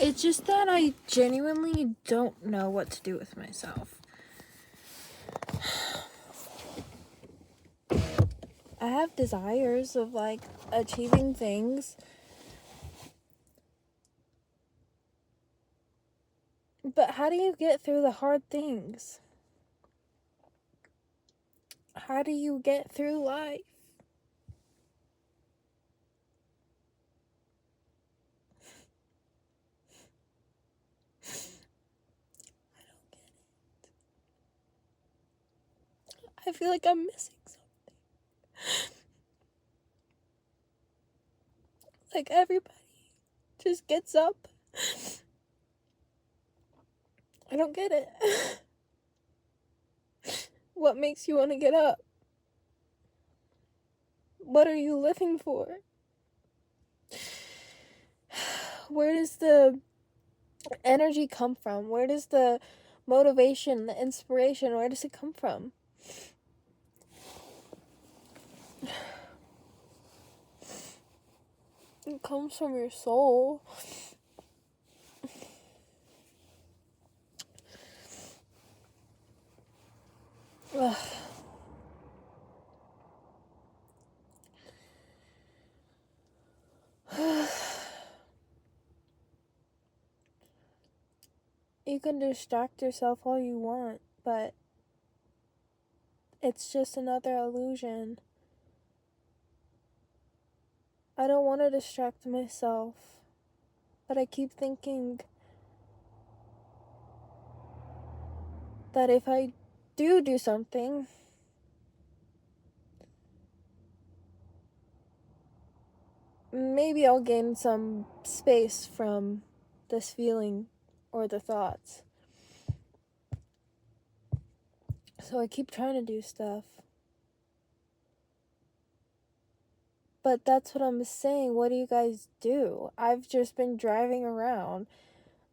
It's just that I genuinely don't know what to do with myself. I have desires of, like, achieving things. But how do you get through the hard things? How do you get through life? I don't get it. I feel like I'm missing something. Like, everybody just gets up. I don't get it. What makes you want to get up? What are you living for? Where does the energy come from? Where does the motivation, the inspiration, where does it come from? It comes from your soul. Ugh. You can distract yourself all you want, but it's just another illusion. I don't want to distract myself, but I keep thinking that if I do something, maybe I'll gain some space from this feeling or the thoughts. So I keep trying to do stuff. But that's what I'm saying. What do you guys do? I've just been driving around.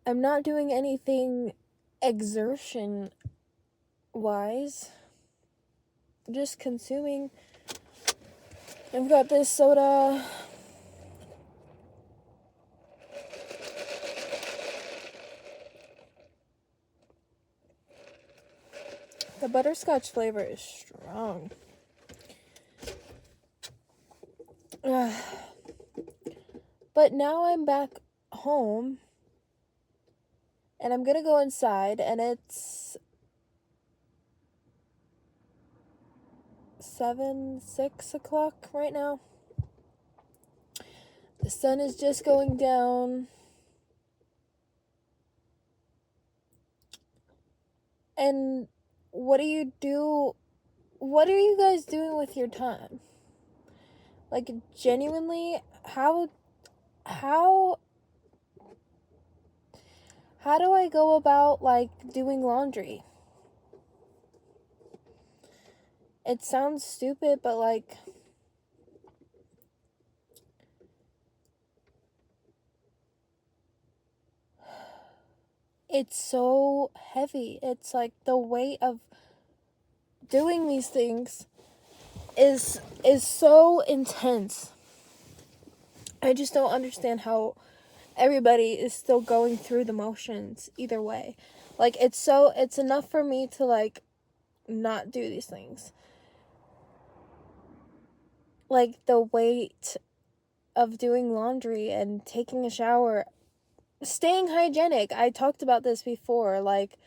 I'm not doing anything exertion wise. Just consuming. I've got this soda. The butterscotch flavor is strong. But now I'm back home. And I'm gonna go inside, and it's 6 o'clock right now. The sun is just going down. And what do you do? What are you guys doing with your time? Like, genuinely, how do I go about, like, doing laundry? It sounds stupid, but, like, it's so heavy. It's like the weight of doing these things is so intense. I just don't understand how everybody is still going through the motions either way. Like, it's enough for me to, like, not do these things. Like, the weight of doing laundry and taking a shower, staying hygienic. I talked about this before. Like,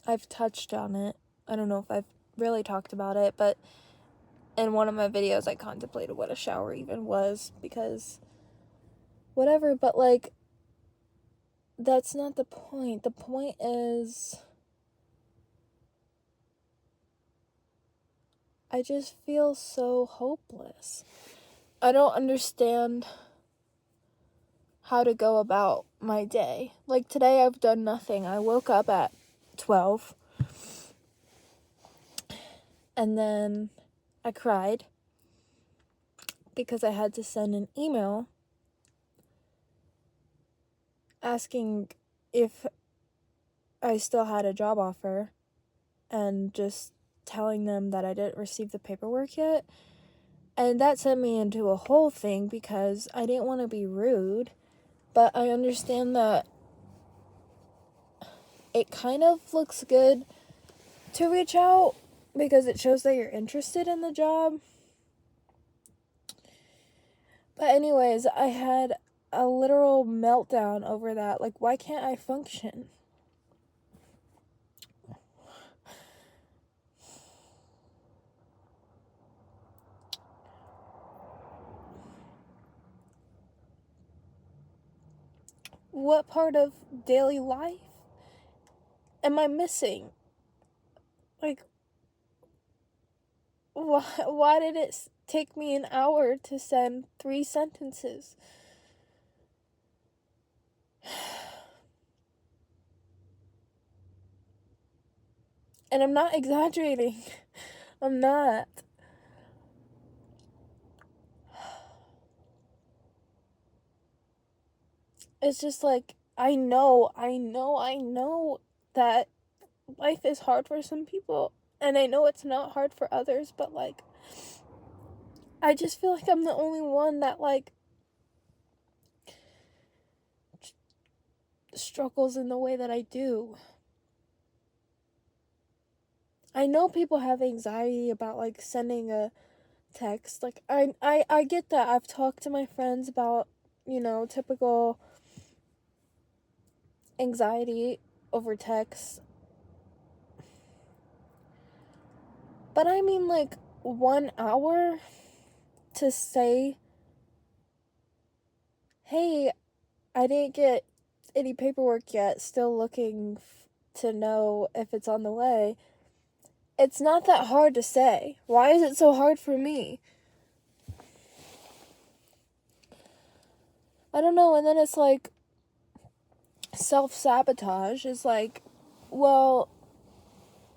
I've touched on it. I don't know if I've really talked about it, but in one of my videos I contemplated what a shower even was, because whatever, but, like, that's not the point. The point is, I just feel so hopeless. I don't understand how to go about my day. Like, today I've done nothing. I woke up at 12, and then I cried because I had to send an email asking if I still had a job offer, and just telling them that I didn't receive the paperwork yet. And that sent me into a whole thing because I didn't want to be rude, but I understand that it kind of looks good to reach out because it shows that you're interested in the job. But anyways, I had a literal meltdown over that. Like, why can't I function? What part of daily life am I missing? Like, why did it take me an hour to send 3 sentences? And I'm not exaggerating. I'm not. It's just like, I know that life is hard for some people. And I know it's not hard for others, but like, I just feel like I'm the only one that like struggles in the way that I do. I know people have anxiety about like sending a text. Like I get that. I've talked to my friends about, typical anxiety over text. But I mean like 1 hour to say, "Hey, I didn't get any paperwork yet. Still looking to know if it's on the way." It's not that hard to say. Why is it so hard for me? I don't know. And then it's like self-sabotage is like, well,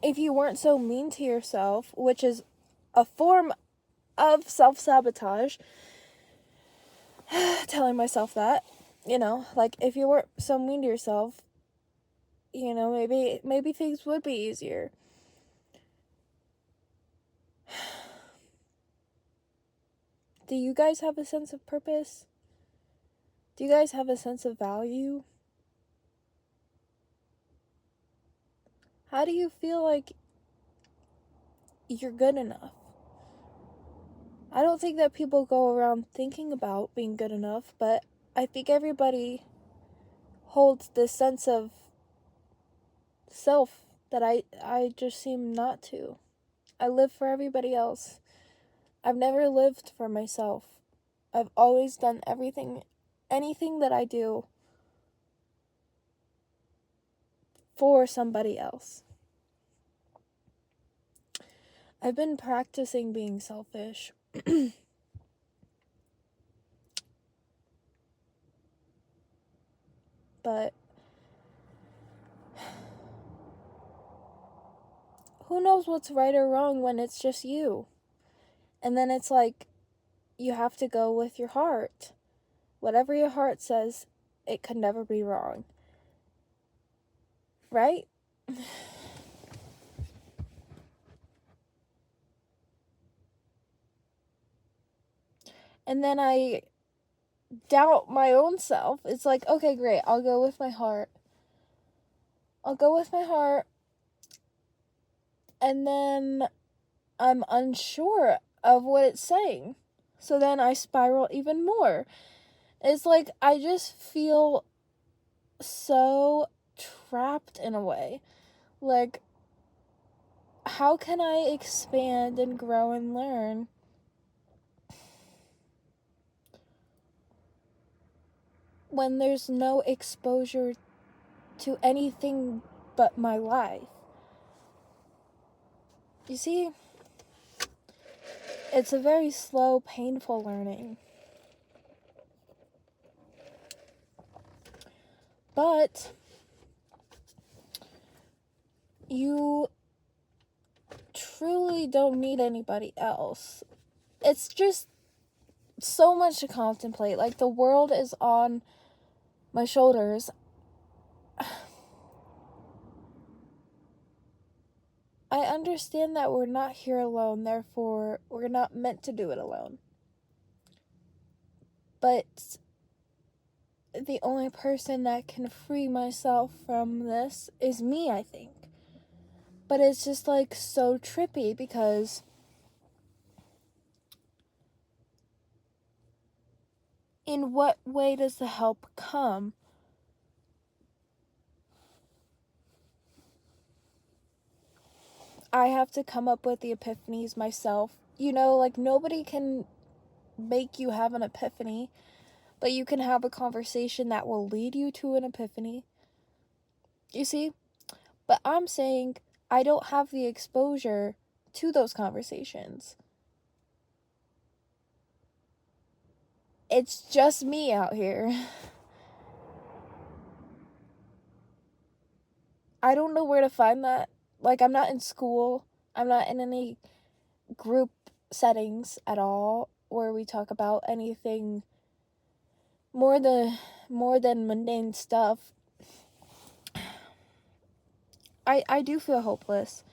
if you weren't so mean to yourself, which is a form of self-sabotage, telling myself that, like if you weren't so mean to yourself, maybe things would be easier. Do you guys have a sense of purpose? Do you guys have a sense of value? How do you feel like you're good enough? I don't think that people go around thinking about being good enough, but I think everybody holds this sense of self that I just seem not to. I live for everybody else. I've never lived for myself. I've always done anything that I do for somebody else. I've been practicing being selfish. But who knows what's right or wrong when it's just you? And then it's like, you have to go with your heart. Whatever your heart says, it could never be wrong. Right? And then I doubt my own self. It's like, okay, great, I'll go with my heart. And then I'm unsure of what it's saying. So then I spiral even more. It's like I just feel so trapped in a way. Like, how can I expand and grow and learn when there's no exposure to anything but my life? You see, it's a very slow, painful learning. But you truly don't need anybody else. It's just so much to contemplate. Like, the world is on my shoulders. I understand that we're not here alone, therefore we're not meant to do it alone. But the only person that can free myself from this is me, I think. But it's just like so trippy because in what way does the help come? I have to come up with the epiphanies myself. You know, like nobody can make you have an epiphany, but you can have a conversation that will lead you to an epiphany. You see? But I'm saying I don't have the exposure to those conversations. It's just me out here. I don't know where to find that. Like, I'm not in school. I'm not in any group settings at all where we talk about anything more than mundane stuff. I do feel hopeless.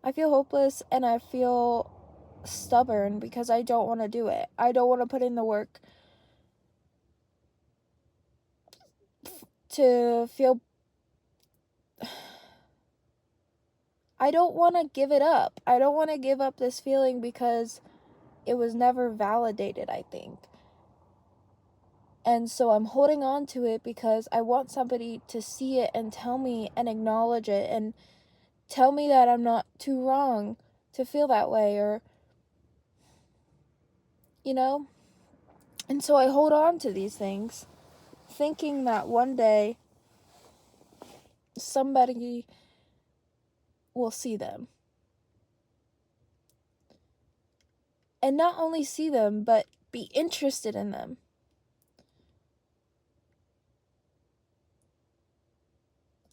I feel hopeless and I feel stubborn because I don't want to do it. I don't want to put in the work to feel. I don't want to give it up. I don't want to give up this feeling because it was never validated, I think. And so I'm holding on to it because I want somebody to see it and tell me and acknowledge it and tell me that I'm not too wrong to feel that way, or, you know? And so I hold on to these things, thinking that one day somebody will see them. And not only see them, but be interested in them.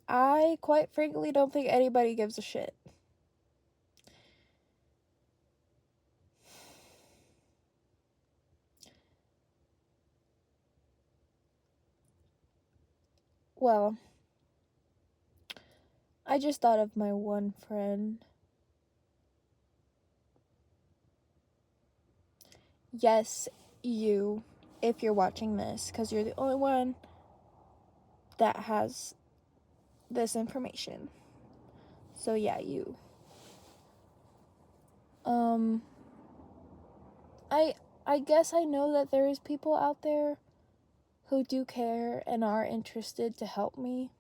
I, quite frankly, don't think anybody gives a shit. Well, I just thought of my one friend. Yes, you, if you're watching this, because you're the only one that has this information. So yeah, you. I I guess I know that there is people out there who do care and are interested to help me.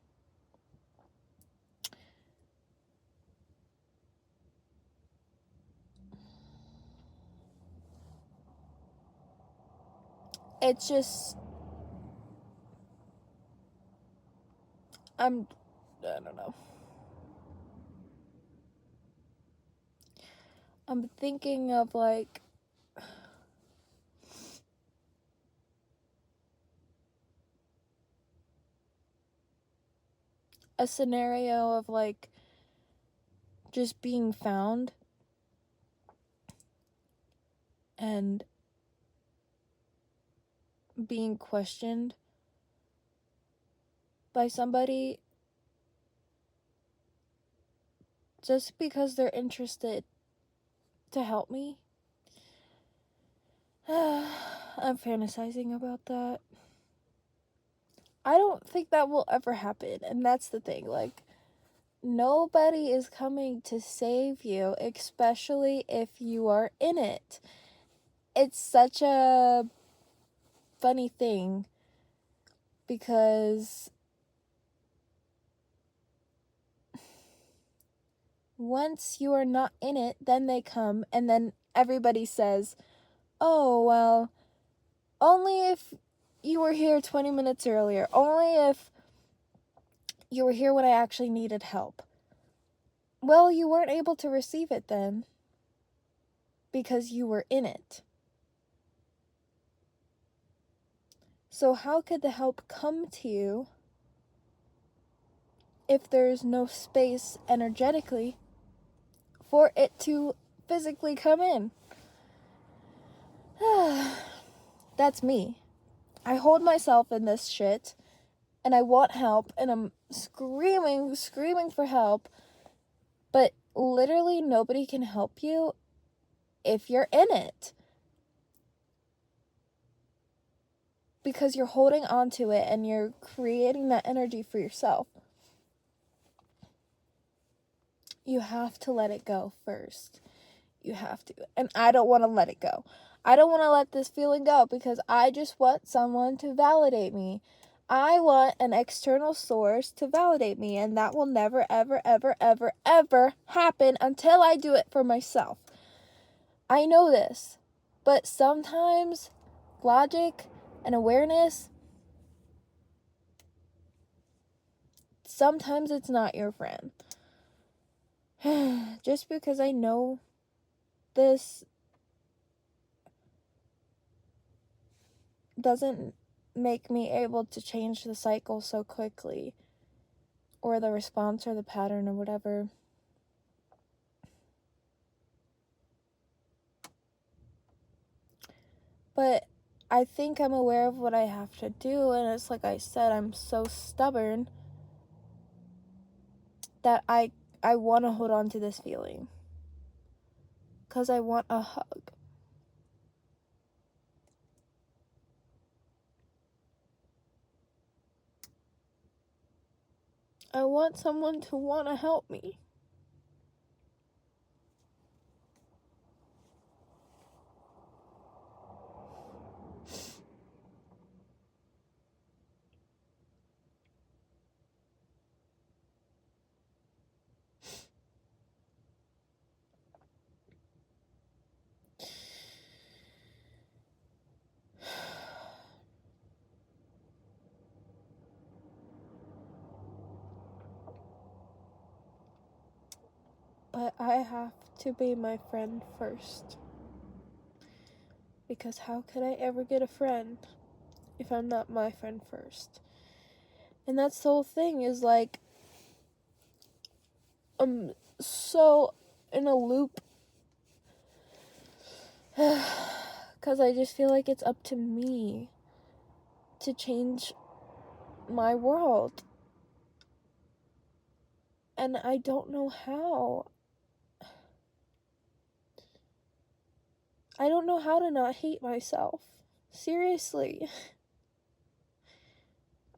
It's just I don't know. I'm thinking of like a scenario of like just being found and being questioned by somebody just because they're interested to help me. I'm fantasizing about that. I don't think that will ever happen, and that's the thing. Like, nobody is coming to save you, especially if you are in it. It's such a funny thing because once you are not in it, then they come and then everybody says, oh, well, only if you were here 20 minutes earlier, only if you were here when I actually needed help. Well, you weren't able to receive it then because you were in it. So how could the help come to you if there's no space energetically for it to physically come in? That's me. I hold myself in this shit and I want help and I'm screaming for help, but literally nobody can help you if you're in it. because you're holding on to it and you're creating that energy for yourself. You have to let it go first. You have to. And I don't want to let it go. I don't want to let this feeling go because I just want someone to validate me. I want an external source to validate me, and that will never, ever, ever, ever, ever happen until I do it for myself. I know this, but sometimes logic and awareness, sometimes it's not your friend. Just because I know this doesn't make me able to change the cycle so quickly, or the response or the pattern or whatever. But I think I'm aware of what I have to do, and it's like I said, I'm so stubborn that I want to hold on to this feeling because I want a hug. I want someone to want to help me. But I have to be my friend first. Because how could I ever get a friend if I'm not my friend first? And that's the whole thing, is like, I'm so in a loop. Because I just feel like it's up to me to change my world. And I don't know how. I don't know how to not hate myself. Seriously.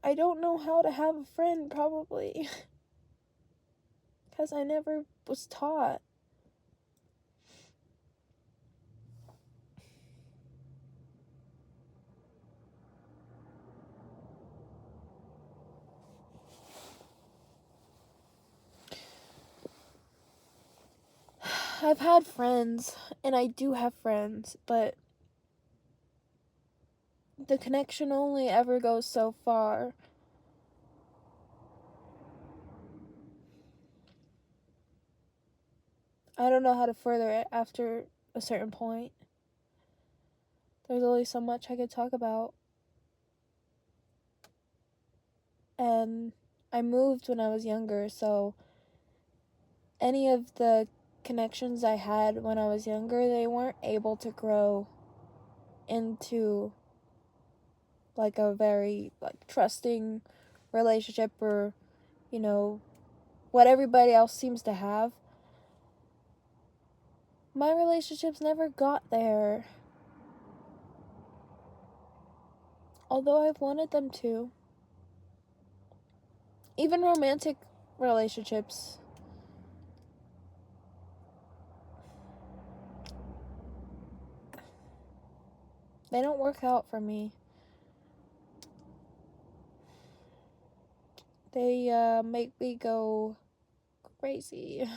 I don't know how to have a friend, probably. Because I never was taught. I've had friends, and I do have friends, but the connection only ever goes so far. I don't know how to further it after a certain point. There's only so much I could talk about. And I moved when I was younger, so any of the connections I had when I was younger, they weren't able to grow into like a very like trusting relationship, or you know, what everybody else seems to have. My relationships never got there, although I've wanted them to. Even romantic relationships, they don't work out for me. They make me go crazy.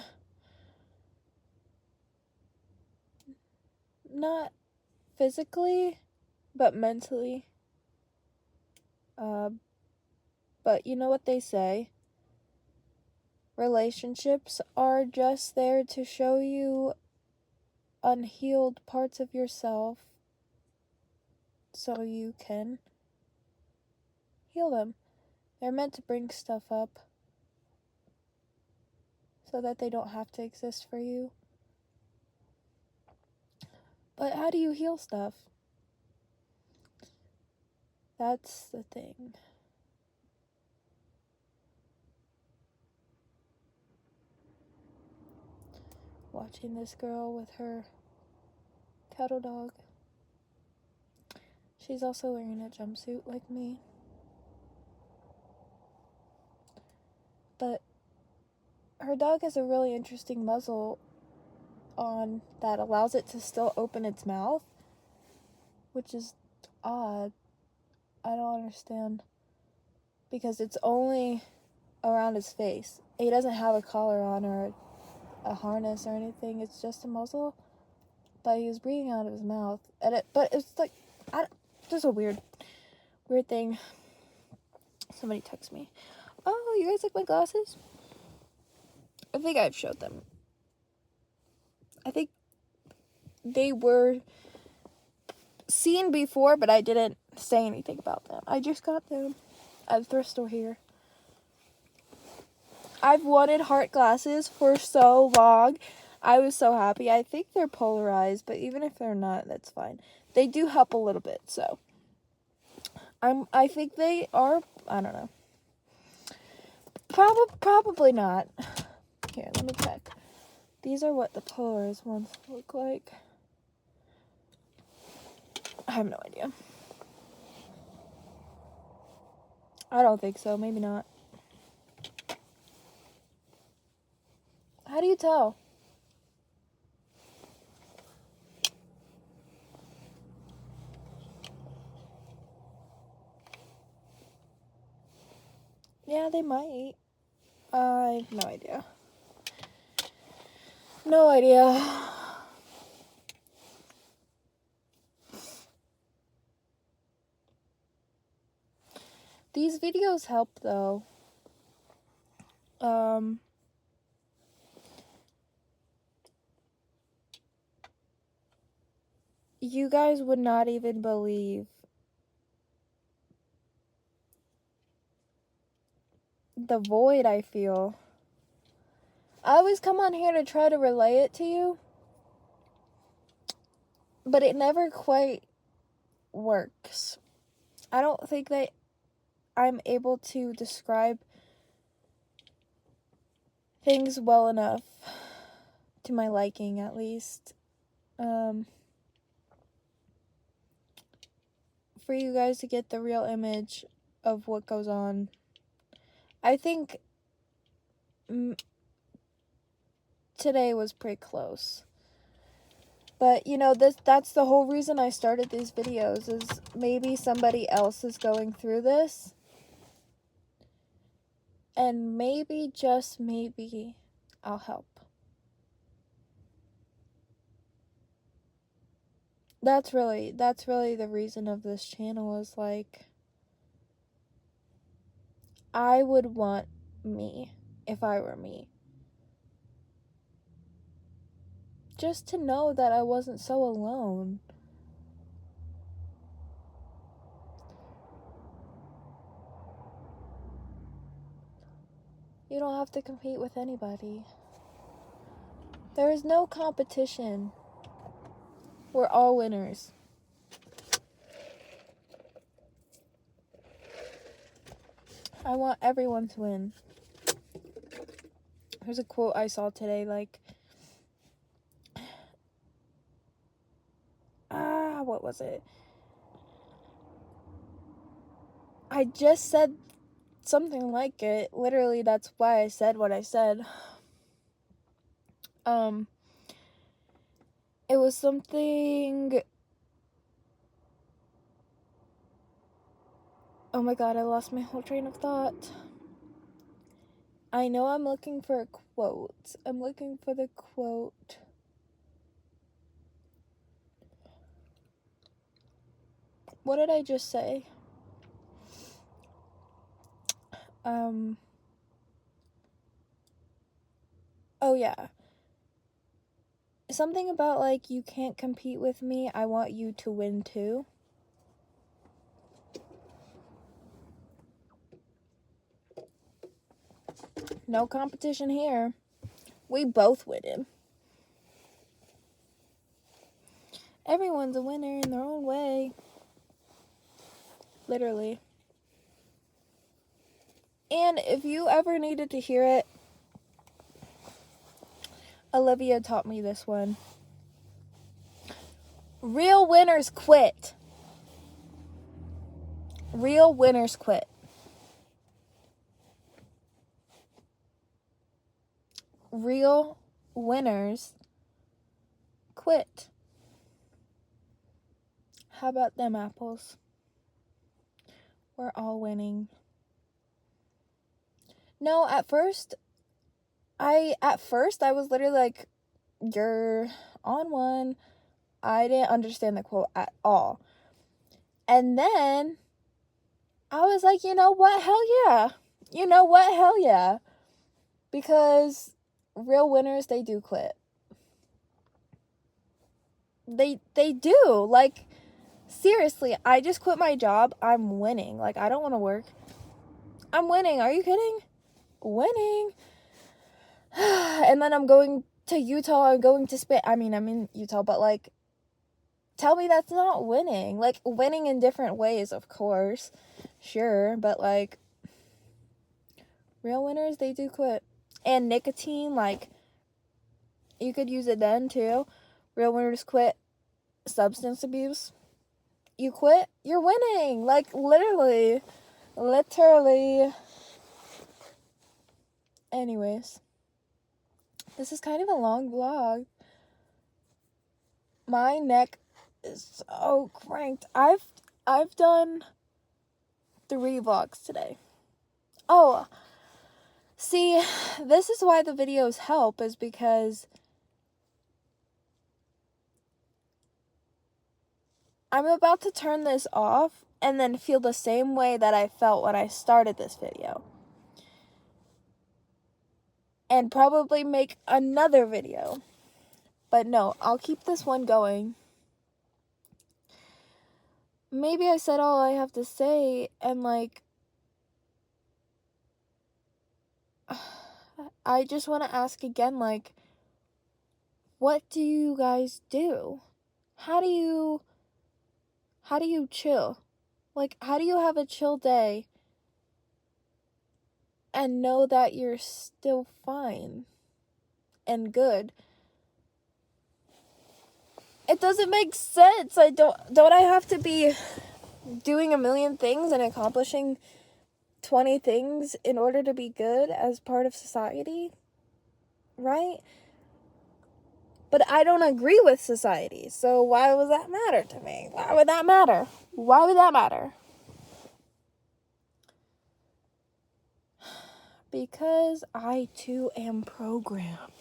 Not physically, but mentally. Uh, but you know what they say? Relationships are just there to show you unhealed parts of yourself so you can heal them. They're meant to bring stuff up so that they don't have to exist for you. But how do you heal stuff? That's the thing. Watching this girl with her cattle dog. She's also wearing a jumpsuit like me. But her dog has a really interesting muzzle on that allows it to still open its mouth, which is odd. I don't understand. Because it's only around his face. He doesn't have a collar on or a harness or anything. It's just a muzzle. But he was breathing out of his mouth. But it's like, just a weird thing. Somebody texted me. Oh, you guys like my glasses? I think I've showed them. I think they were seen before, but I didn't say anything about them. I just got them at the thrift store here. I've wanted heart glasses for so long. I was so happy. I think they're polarized, but even if they're not, that's fine. They do help a little bit, so. I think they are, I don't know. Probably not. Here, let me check. These are what the polarized ones look like. I have no idea. I don't think so. Maybe not. How do you tell? Yeah, they might. I have no idea. No idea. These videos help though. You guys would not even believe the void I feel. I always come on here to try to relay it to you, but it never quite works. I don't think that I'm able to describe things well enough, to my liking at least, for you guys to get the real image of what goes on. I think today was pretty close. But, you know, that's the whole reason I started these videos, is maybe somebody else is going through this. And maybe, just maybe, I'll help. That's really the reason of this channel, is like, I would want me, if I were me, just to know that I wasn't so alone. You don't have to compete with anybody. There is no competition. We're all winners. I want everyone to win. There's a quote I saw today, like, what was it? I just said something like it. Literally, that's why I said what I said. It was something... Oh my god, I lost my whole train of thought. I know I'm looking for a quote. I'm looking for the quote. What did I just say? Oh yeah. Something about, like, you can't compete with me. I want you to win too. No competition here. We both win. Everyone's a winner in their own way. Literally. And if you ever needed to hear it, Olivia taught me this one. Real winners quit. Real winners quit. Real winners quit. How about them apples? We're all winning. No, at first I was literally like, you're on one. I didn't understand the quote at all. And then I was like, you know what? Hell yeah. You know what? Hell yeah. Because real winners, they do quit. They do. Like, seriously, I just quit my job. I'm winning. Like, I don't want to work. I'm winning. Are you kidding? Winning. And then I'm going to Utah. I'm going to Spain. I mean, I'm in Utah, but like, tell me that's not winning. Like, winning in different ways, of course. Sure, but like, real winners, they do quit. And nicotine, like, you could use it then too. Real winners quit. Substance abuse, you quit, you're winning. Like, literally. Anyways, this is kind of a long vlog. My neck is so cranked. I've done 3 vlogs today. Oh, see, this is why the videos help, is because I'm about to turn this off and then feel the same way that I felt when I started this video. And probably make another video. But no, I'll keep this one going. Maybe I said all I have to say, and like, I just want to ask again, like, what do you guys do? How do you chill? Like, how do you have a chill day and know that you're still fine and good? It doesn't make sense. Don't I have to be doing a million things and accomplishing 20 things in order to be good as part of society? Right? But I don't agree with society, so why would that matter to me? Why would that matter? Why would that matter? Because I too am programmed.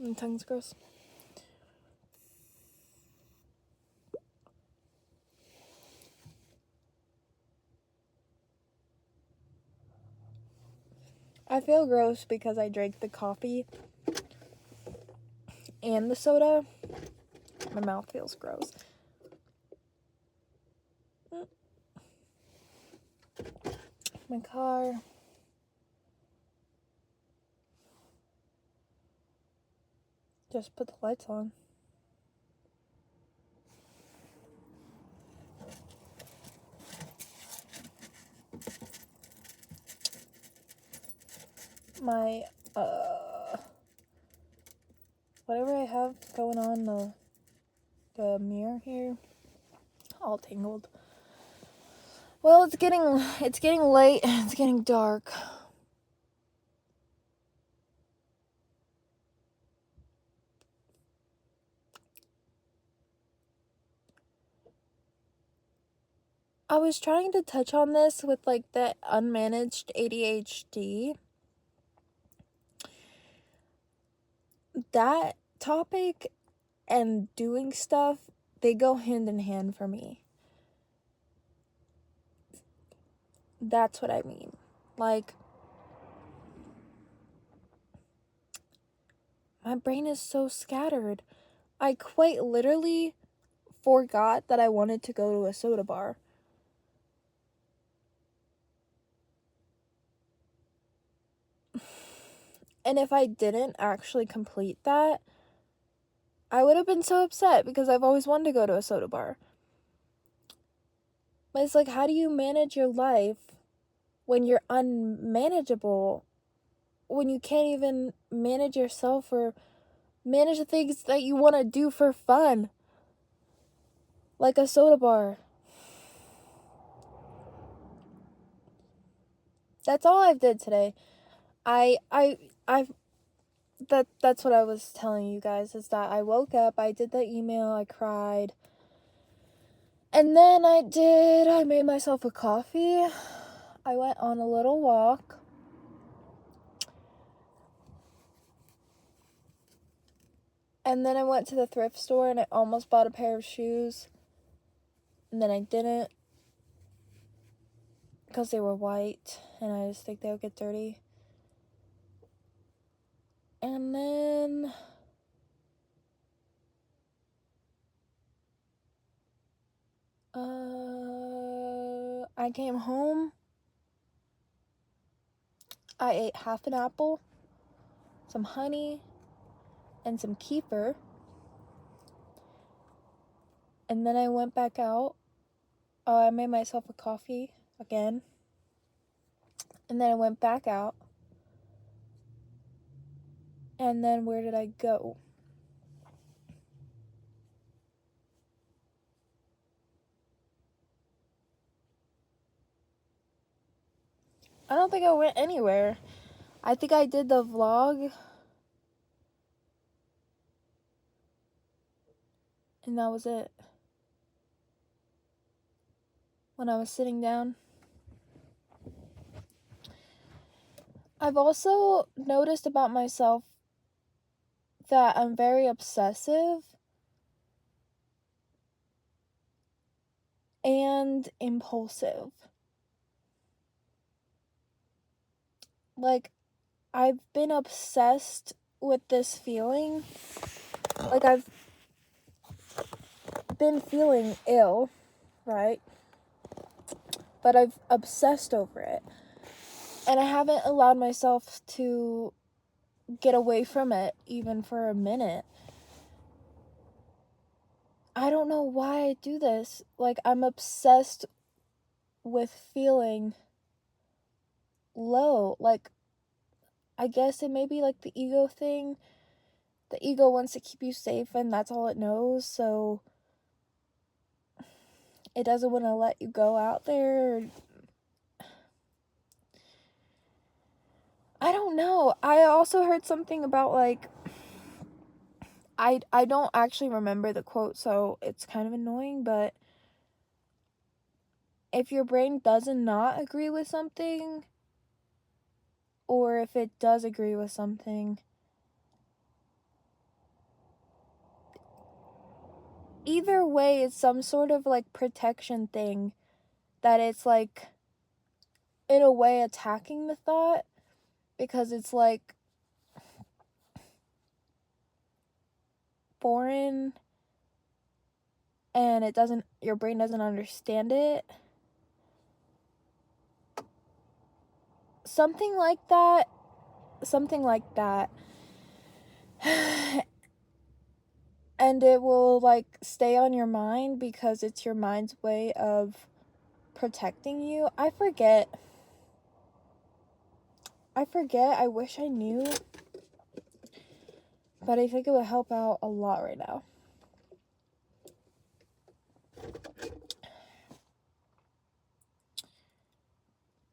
My tongue's gross. I feel gross because I drank the coffee and the soda. My mouth feels gross. My car. Just put the lights on. My, whatever I have going on, the mirror here, all tangled. Well, it's getting late, it's getting dark. I was trying to touch on this with, like, the unmanaged ADHD. That topic and doing stuff, they go hand in hand for me. That's what I mean. Like, my brain is so scattered. I quite literally forgot that I wanted to go to a soda bar. And if I didn't actually complete that, I would have been so upset because I've always wanted to go to a soda bar. But it's like, how do you manage your life when you're unmanageable? When you can't even manage yourself or manage the things that you want to do for fun? Like a soda bar. That's all I've did today. That's what I was telling you guys, is that I woke up, I did the email, I cried. And then I made myself a coffee. I went on a little walk. And then I went to the thrift store and I almost bought a pair of shoes. And then I didn't, because they were white and I just think they would get dirty. And then I came home. I ate half an apple, some honey, and some kefir. And then I went back out. I made myself a coffee again. And then I went back out. And then where did I go? I don't think I went anywhere. I think I did the vlog. And that was it. When I was sitting down. I've also noticed about myself that I'm very obsessive and impulsive. Like, I've been obsessed with this feeling. Like, I've been feeling ill, right? But I've obsessed over it. And I haven't allowed myself to get away from it even for a minute. I don't know why I do this. Like, I'm obsessed with feeling low. Like, I guess it may be like the ego thing. The ego wants to keep you safe and that's all it knows, so it doesn't want to let you go out there. I don't know. I also heard something about, like, I don't actually remember the quote, so it's kind of annoying, but if your brain does not agree with something, or if it does agree with something, either way, it's some sort of, like, protection thing that it's, like, in a way attacking the thought, because it's, like, foreign and your brain doesn't understand it. Something like that. And it will, like, stay on your mind because it's your mind's way of protecting you. I forget. I wish I knew. But I think it would help out a lot right now.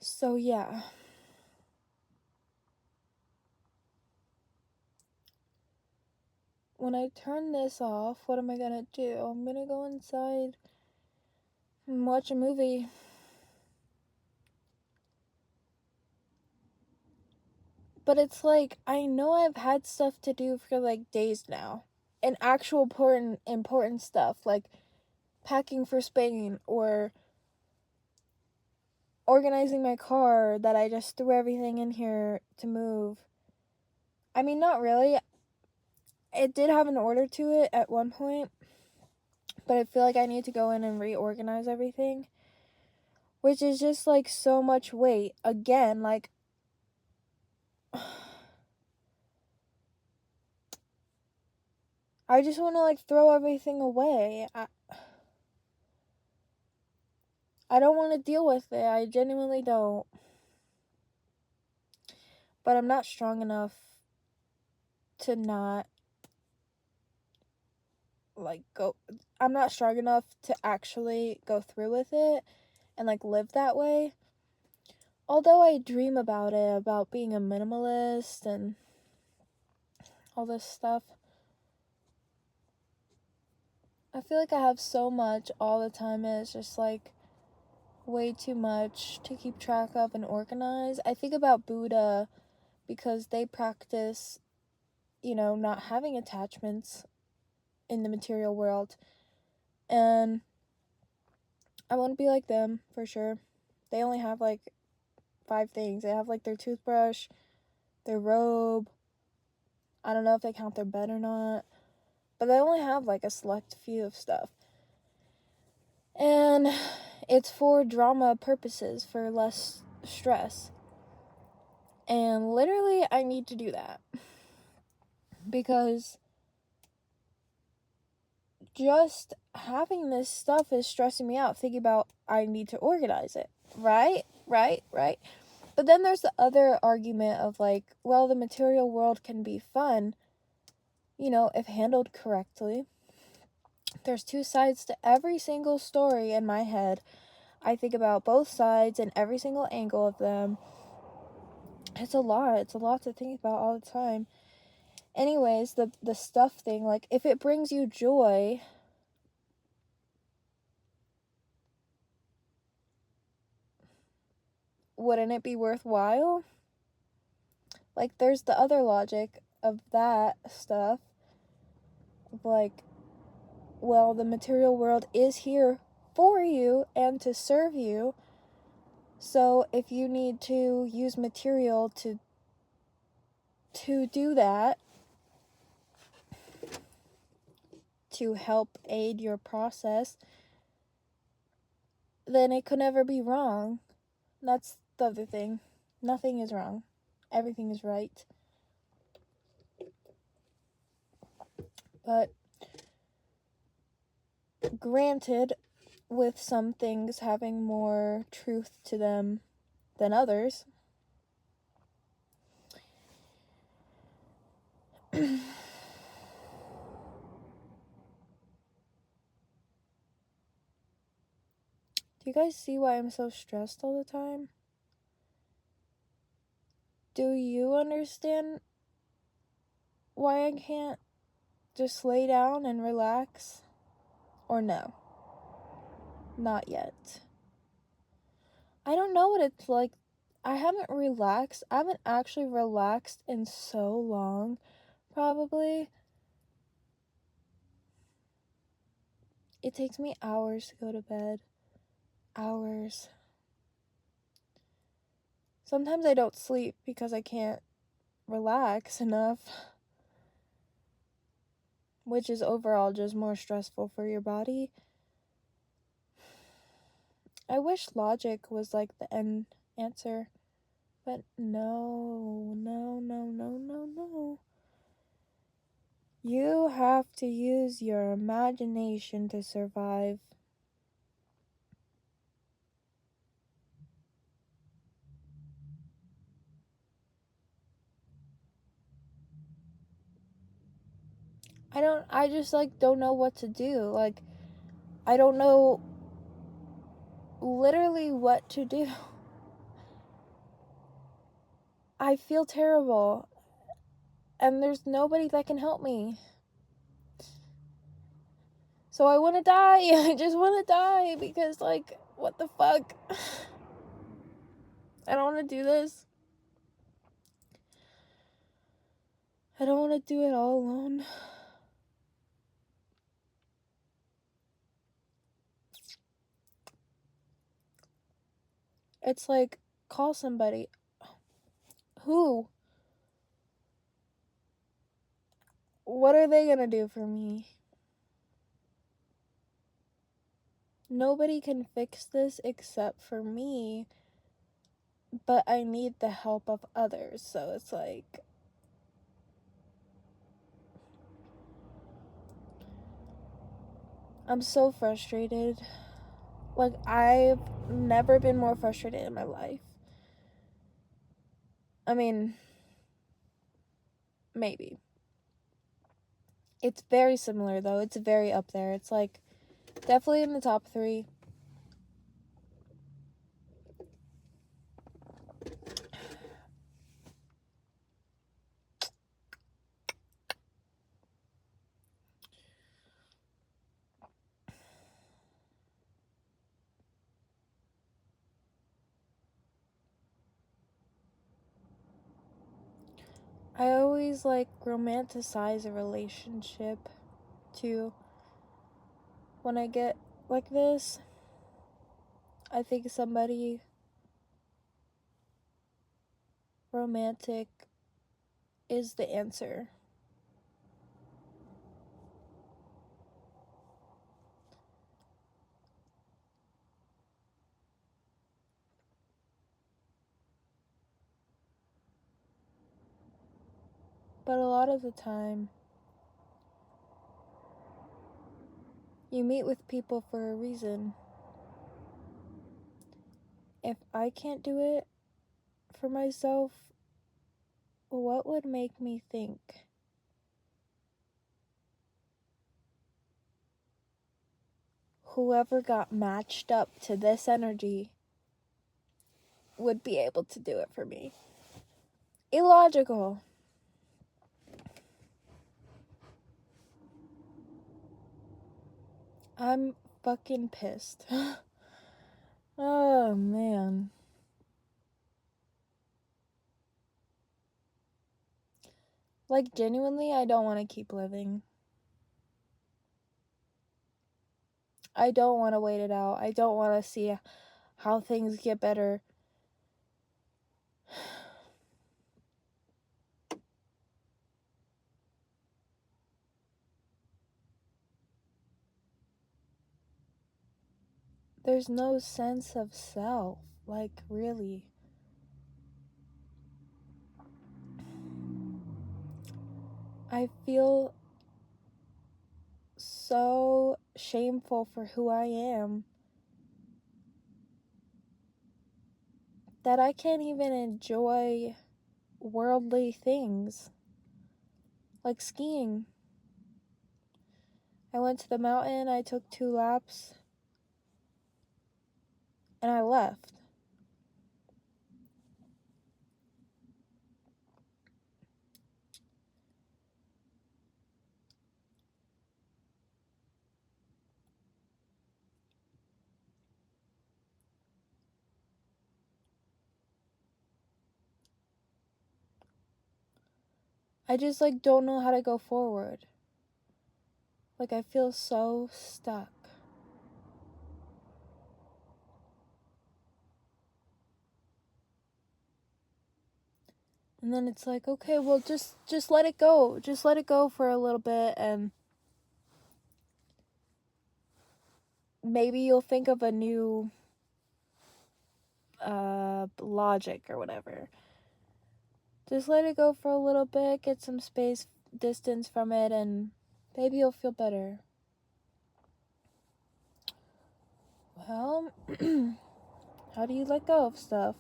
So, yeah. When I turn this off, what am I gonna do? I'm gonna go inside and watch a movie. But it's like, I know I've had stuff to do for, like, days now. And actual important stuff, like packing for Spain or organizing my car that I just threw everything in here to move. I mean, not really. It did have an order to it at one point, but I feel like I need to go in and reorganize everything, which is just, like, so much weight. Again, like, I just want to like throw everything away. I don't want to deal with it. I genuinely don't. But I'm not strong enough to not like go. I'm not strong enough to actually go through with it and like live that way. Although I dream about it, about being a minimalist and all this stuff. I feel like I have so much all the time, and it's just like way too much to keep track of and organize. I think about Buddha because they practice, not having attachments in the material world. And I want to be like them for sure. They only have like 5 things. They have like their toothbrush, their robe. I don't know if they count their bed or not, but they only have like a select few of stuff. And it's for drama purposes, for less stress. And literally, I need to do that. Because just having this stuff is stressing me out. Thinking about I need to organize it. Right? But then there's the other argument of like, well, the material world can be fun, if handled correctly. There's 2 sides to every single story in my head. I think about both sides and every single angle of them. It's a lot. It's a lot to think about all the time. Anyways, the stuff thing, like, if it brings you joy, wouldn't it be worthwhile? Like, there's the other logic of that stuff. Like, well, the material world is here for you and to serve you. So if you need to use material to do that, to help aid your process, then it could never be wrong. That's the other thing. Nothing is wrong. Everything is right. But granted, with some things having more truth to them than others, do you guys see why I'm so stressed all the time? Do you understand why I can't just lay down and relax? Or no? Not yet. I don't know what it's like. I haven't relaxed. I haven't actually relaxed in so long, probably. It takes me hours to go to bed. Hours. Sometimes I don't sleep because I can't relax enough, which is overall just more stressful for your body. I wish logic was like the end answer, but no. You have to use your imagination to survive. I just like don't know what to do. Like, I don't know literally what to do. I feel terrible, and there's nobody that can help me. So I want to die. I just want to die because, like, what the fuck? I don't want to do this. I don't want to do it all alone. It's like, call somebody. Who? What are they gonna do for me? Nobody can fix this except for me, but I need the help of others. So it's like, I'm so frustrated. Like, I've never been more frustrated in my life. I mean, maybe. It's very similar, though. It's very up there. It's, like, definitely in the top 3. I always, like, romanticize a relationship, too. When I get like this, I think somebody romantic is the answer. But a lot of the time, you meet with people for a reason. If I can't do it for myself, what would make me think whoever got matched up to this energy would be able to do it for me? Illogical. I'm fucking pissed. Oh, man. Like, genuinely, I don't want to keep living. I don't want to wait it out. I don't want to see how things get better. There's no sense of self. Like, really. I feel so shameful for who I am that I can't even enjoy worldly things like skiing. I went to the mountain, I took 2 laps, and I left. I just like don't know how to go forward. Like, I feel so stuck. And then it's like, okay, well, just let it go. Just let it go for a little bit, and maybe you'll think of a new logic or whatever. Just let it go for a little bit, get some space distance from it, and maybe you'll feel better. Well, how do you let go of stuff?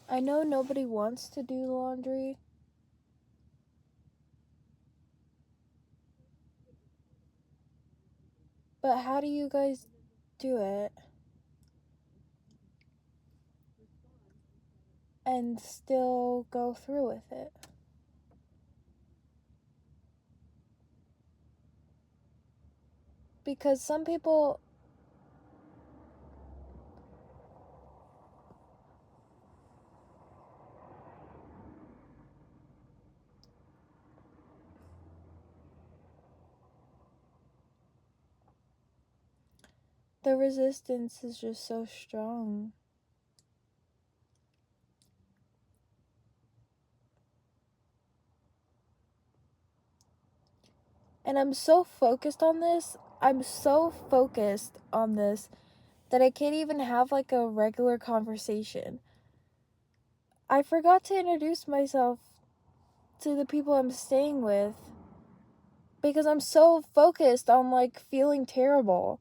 I know nobody wants to do laundry, but how do you guys do it and still go through with it? Because some people, the resistance is just so strong. And I'm so focused on this. That I can't even have like a regular conversation. I forgot to introduce myself to the people I'm staying with because I'm so focused on like feeling terrible.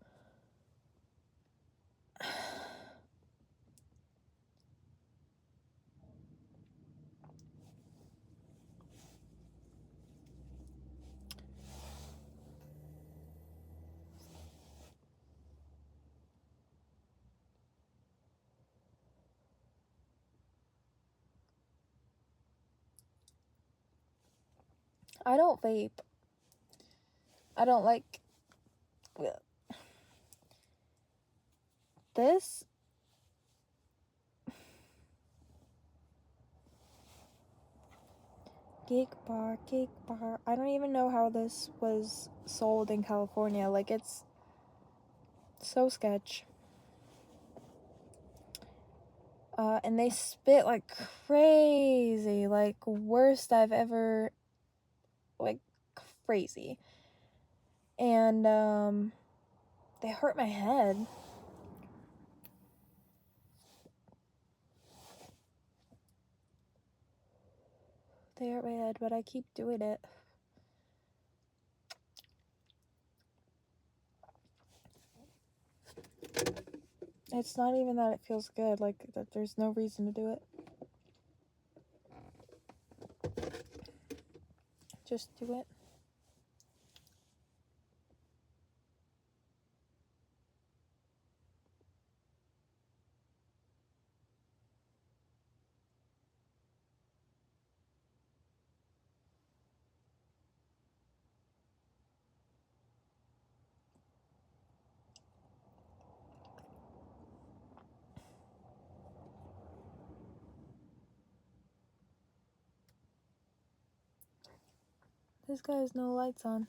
I don't vape. I don't like this. Geek bar. I don't even know how this was sold in California. Like, it's so sketch. And they spit like crazy. Like, worst I've ever, like, crazy. And, they hurt my head. They hurt my head, but I keep doing it. It's not even that it feels good, like, that there's no reason to do it. Just do it. This guy has no lights on.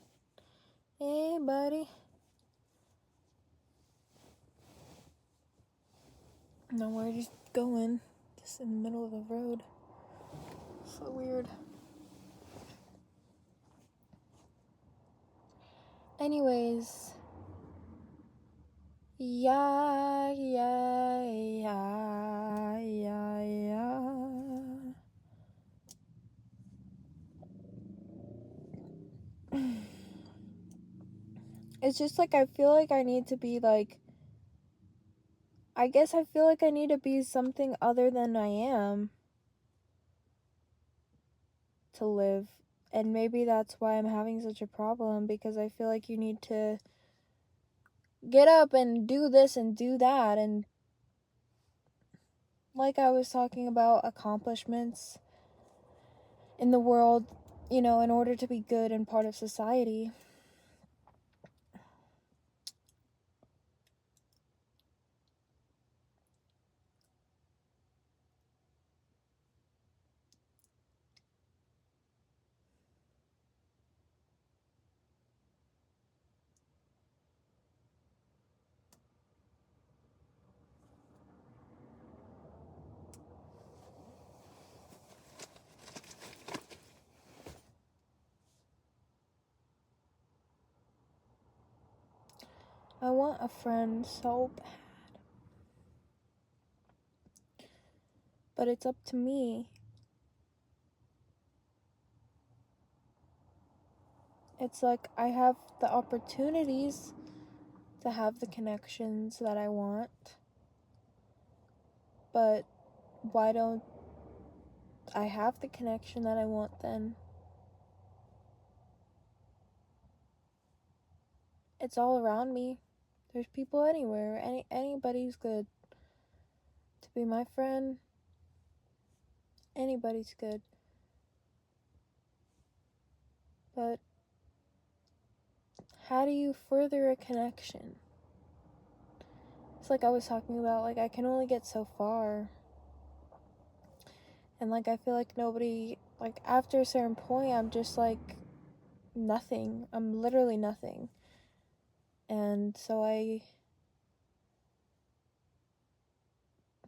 Hey, buddy. No, we're just going. Just in the middle of the road. So weird. Anyways. Yeah. It's just like I feel like I need to be like, I guess I feel like I need to be something other than I am to live. And maybe that's why I'm having such a problem, because I feel like you need to get up and do this and do that. And like I was talking about accomplishments in the world, you know, in order to be good and part of society. I want a friend so bad. But it's up to me. It's like I have the opportunities to have the connections that I want. But why don't I have the connection that I want then? It's all around me. There's people anywhere. Anybody's good. To be my friend, anybody's good. But how do you further a connection? It's like I was talking about, like, I can only get so far. And like I feel like nobody, like, after a certain point I'm just like nothing. I'm literally nothing. And so I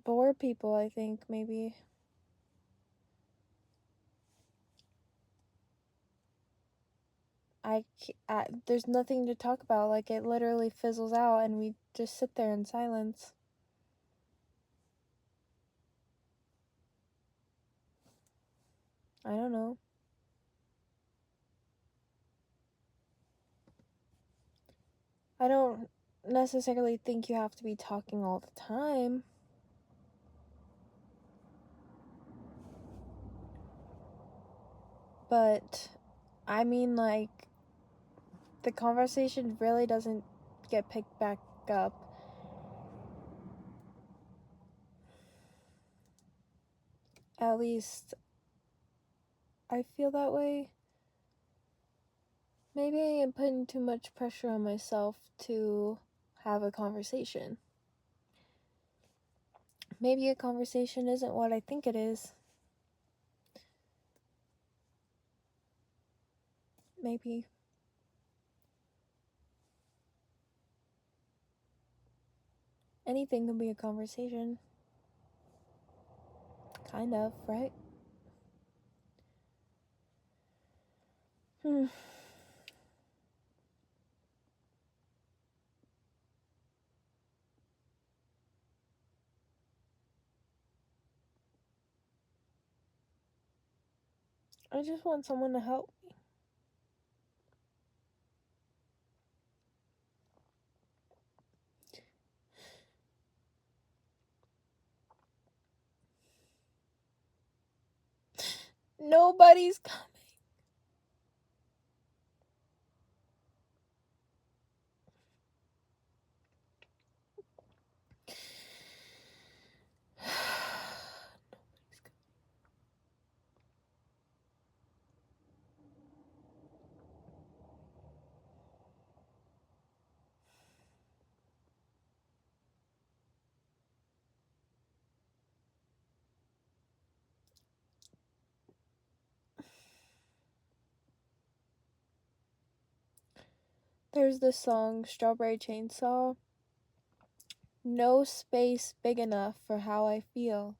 bore people, I think, maybe. there's nothing to talk about. Like, it literally fizzles out and we just sit there in silence. I don't know. I don't necessarily think you have to be talking all the time. But, I mean, like, the conversation really doesn't get picked back up. At least, I feel that way. Maybe I am putting too much pressure on myself to have a conversation. Maybe a conversation isn't what I think it is. Maybe. Anything can be a conversation. Kind of, right? I just want someone to help me. Nobody's coming. There's this song, Strawberry Chainsaw. No space big enough for how I feel.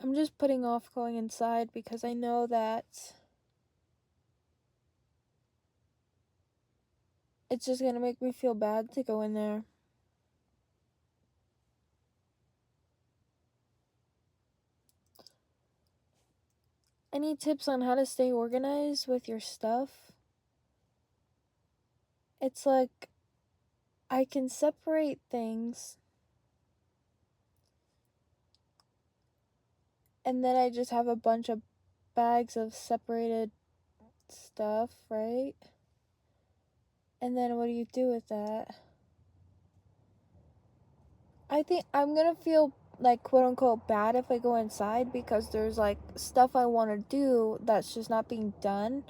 I'm just putting off going inside because I know that it's just gonna make me feel bad to go in there. Any tips on how to stay organized with your stuff? It's like I can separate things and then I just have a bunch of bags of separated stuff, right? And then what do you do with that? I think I'm gonna feel like quote unquote bad if I go inside because there's like stuff I want to do that's just not being done.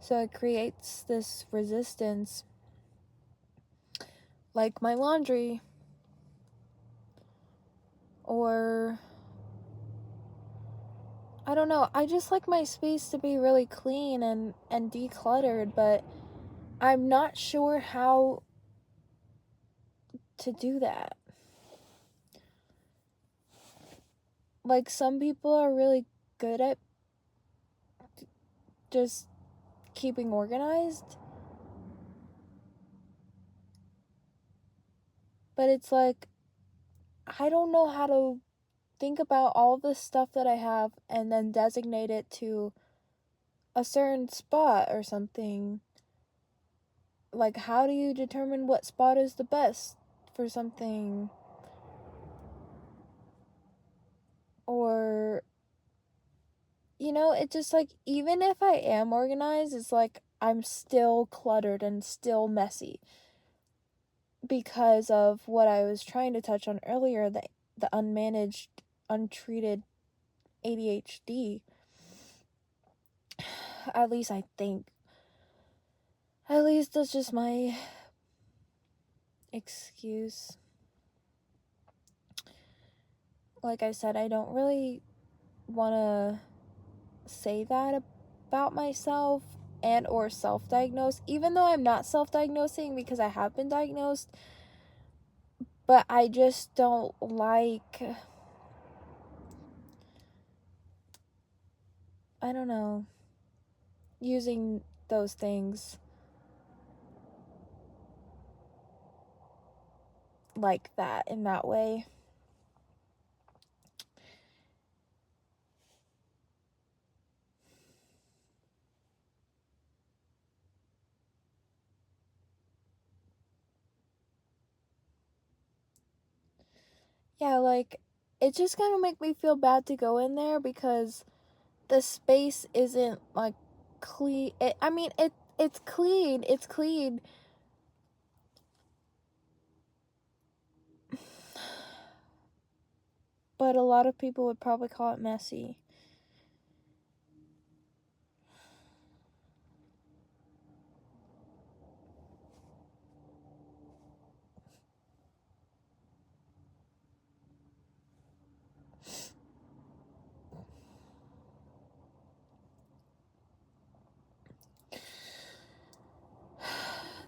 So it creates this resistance. Like my laundry. Or I don't know. I just like my space to be really clean and decluttered, but I'm not sure how to do that. Like, some people are really good at just keeping organized, but it's like I don't know how to think about all the stuff that I have and then designate it to a certain spot or something. Like, how do you determine what spot is the best for something? Or, you know, it's just like, even if I am organized, it's like I'm still cluttered and still messy because of what I was trying to touch on earlier, the unmanaged, untreated ADHD. At least I think. At least that's just my excuse. Like I said, I don't really want to say that about myself and or self-diagnose, even though I'm not self-diagnosing because I have been diagnosed. But I just don't like, I don't know, using those things like that, in that way. Yeah, like, it's just gonna make me feel bad to go in there because the space isn't, like, clean. I mean, it's clean. It's clean. But a lot of people would probably call it messy.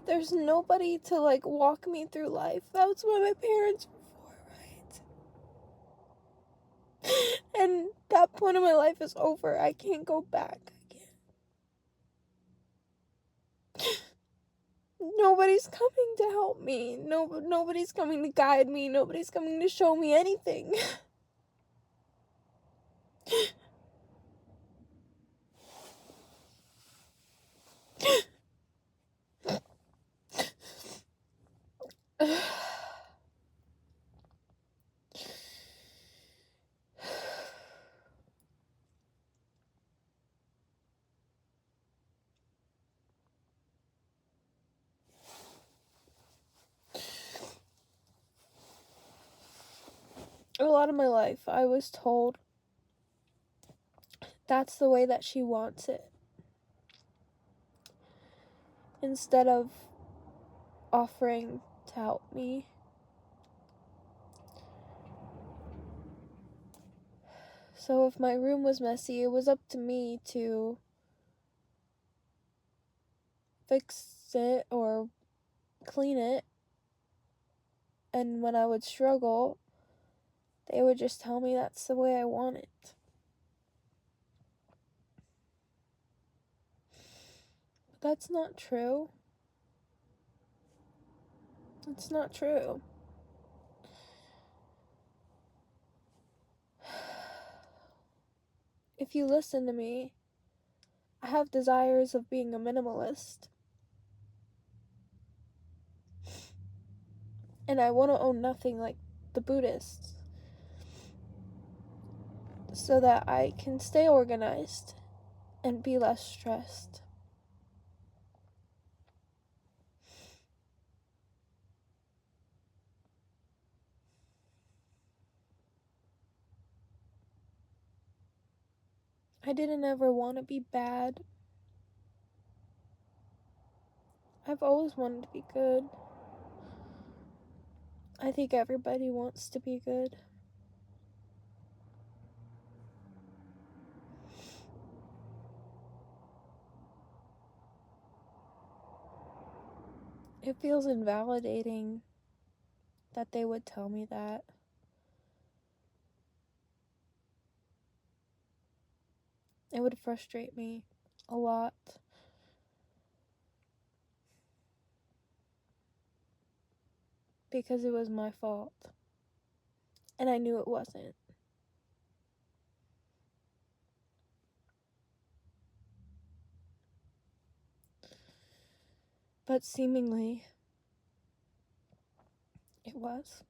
There's nobody to, like, walk me through life. That's what my parents were for, right? And that point of my life is over. I can't go back. Nobody's coming to help me. Nobody's coming to guide me. Nobody's coming to show me anything. A lot of my life, I was told that's the way that she wants it. Instead of offering to help me. So if my room was messy, it was up to me to fix it or clean it. And when I would struggle, they would just tell me that's the way I want it. But that's not true. It's not true. If you listen to me, I have desires of being a minimalist. And I want to own nothing like the Buddhists. So that I can stay organized and be less stressed. I didn't ever want to be bad. I've always wanted to be good. I think everybody wants to be good. It feels invalidating that they would tell me that. It would frustrate me a lot. Because it was my fault. And I knew it wasn't. But seemingly, it was.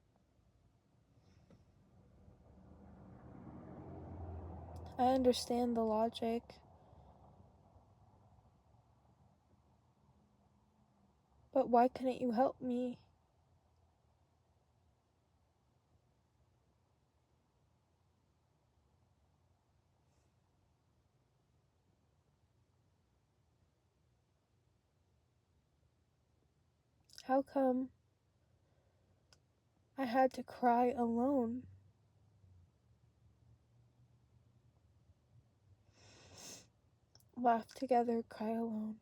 I understand the logic. But why couldn't you help me? How come I had to cry alone? Laugh together, cry alone.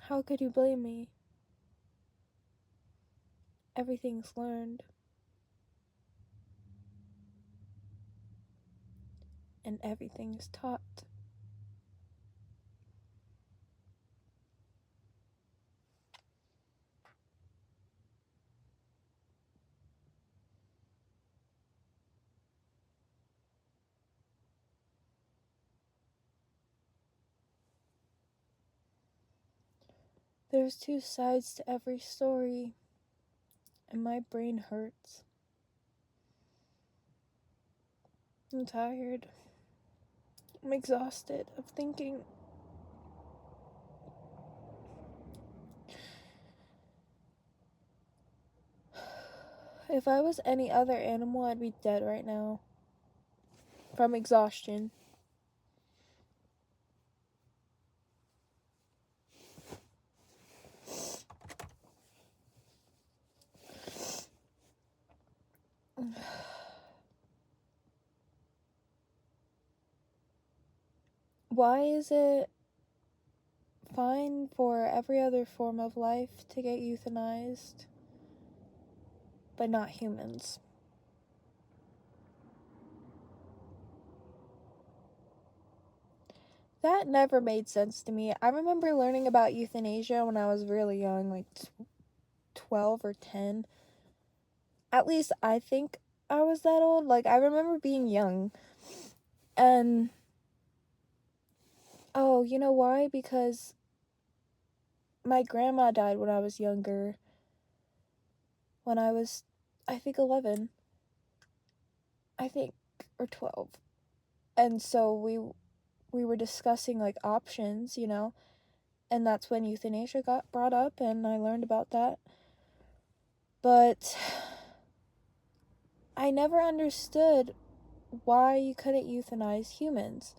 How could you blame me? Everything's learned. And everything's taught. There's two sides to every story, and my brain hurts. I'm tired. I'm exhausted of thinking. If I was any other animal, I'd be dead right now. From exhaustion. Why is it fine for every other form of life to get euthanized, but not humans? That never made sense to me. I remember learning about euthanasia when I was really young, like 12 or 10. At least I think I was that old. Like, I remember being young. And, oh, you know why? Because my grandma died when I was younger. When I was, I think, 11. I think, or 12. And so we were discussing, like, options, you know? And that's when euthanasia got brought up, and I learned about that. But I never understood why you couldn't euthanize humans.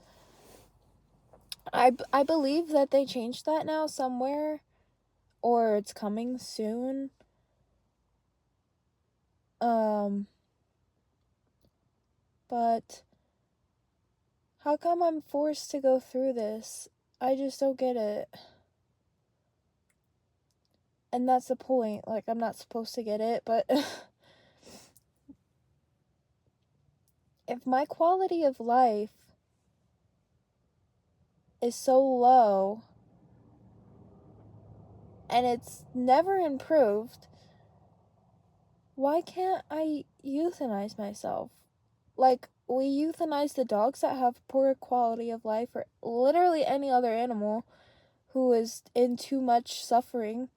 I believe that they changed that now somewhere, or it's coming soon. But how come I'm forced to go through this? I just don't get it. And that's the point. Like, I'm not supposed to get it, but if my quality of life is so low and it's never improved, why can't I euthanize myself? Like, we euthanize the dogs that have poor quality of life, or literally any other animal who is in too much suffering.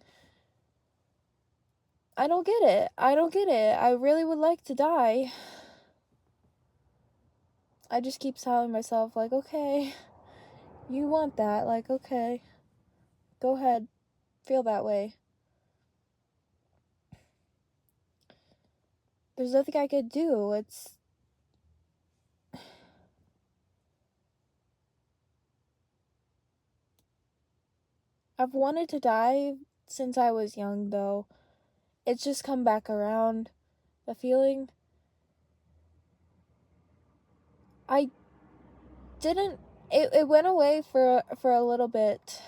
I don't get it. I don't get it. I really would like to die. I just keep telling myself, like, okay, you want that. Like, okay, go ahead. Feel that way. There's nothing I could do. I've wanted to die since I was young, though. It's just come back around. The feeling. I didn't. It went away for a little bit.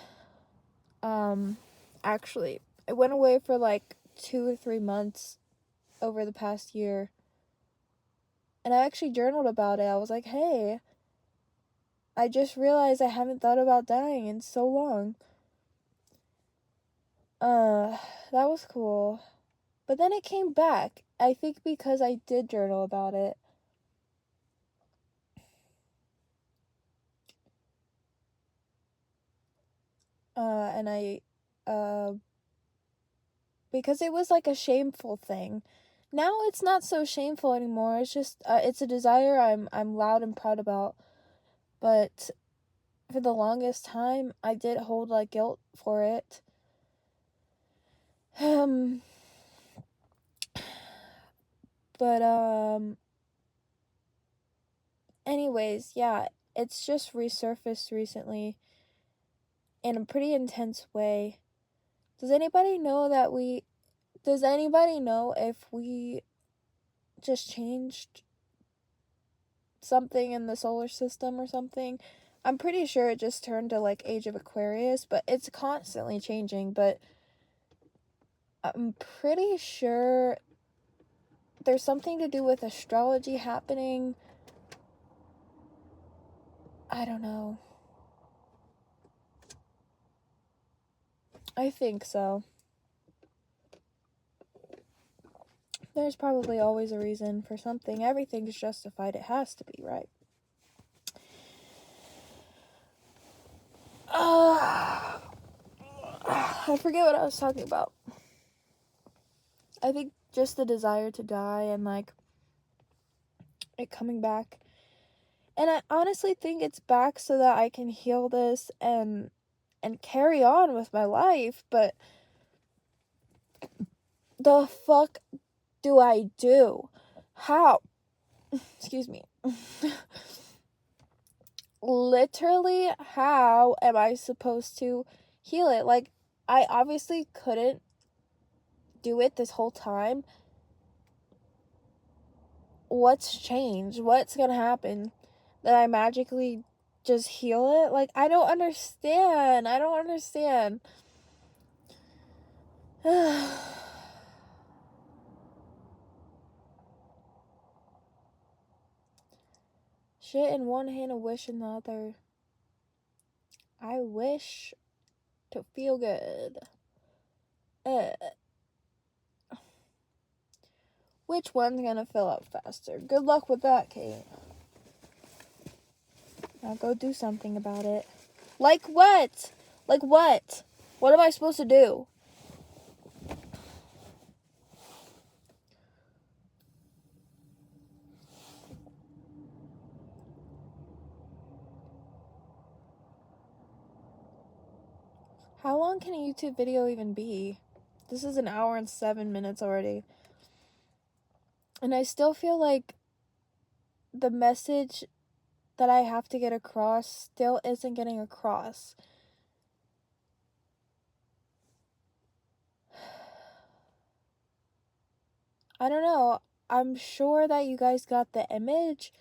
Actually, it went away for like 2 or 3 months over the past year. And I actually journaled about it. I was like, hey, I just realized I haven't thought about dying in so long. That was cool. But then it came back. I think because I did journal about it. And because it was like a shameful thing. Now it's not so shameful anymore. It's just, it's a desire I'm loud and proud about. But for the longest time, I did hold like guilt for it. But anyways, yeah, it's just resurfaced recently in a pretty intense way. Does anybody know if we just changed something in the solar system or something? I'm pretty sure it just turned to like Age of Aquarius, but it's constantly changing. But I'm pretty sure there's something to do with astrology happening. I don't know. I think so. There's probably always a reason for something. Everything's justified. It has to be, right? I forget what I was talking about. I think just the desire to die and like it coming back. And I honestly think it's back so that I can heal this and carry on with my life, but the fuck do I do? How? Excuse me. Literally, how am I supposed to heal it? Like, I obviously couldn't do it this whole time. What's changed? What's gonna happen? That I magically just heal it? Like, I don't understand. Shit in one hand, a wish in the other. I wish to feel good. Which one's gonna fill up faster? Good luck with that, Kate. Now go do something about it. Like what? Like what? What am I supposed to do? How long can a YouTube video even be? This is 1 hour and 7 minutes already. And I still feel like the message that I have to get across still isn't getting across. I don't know. I'm sure that you guys got the image,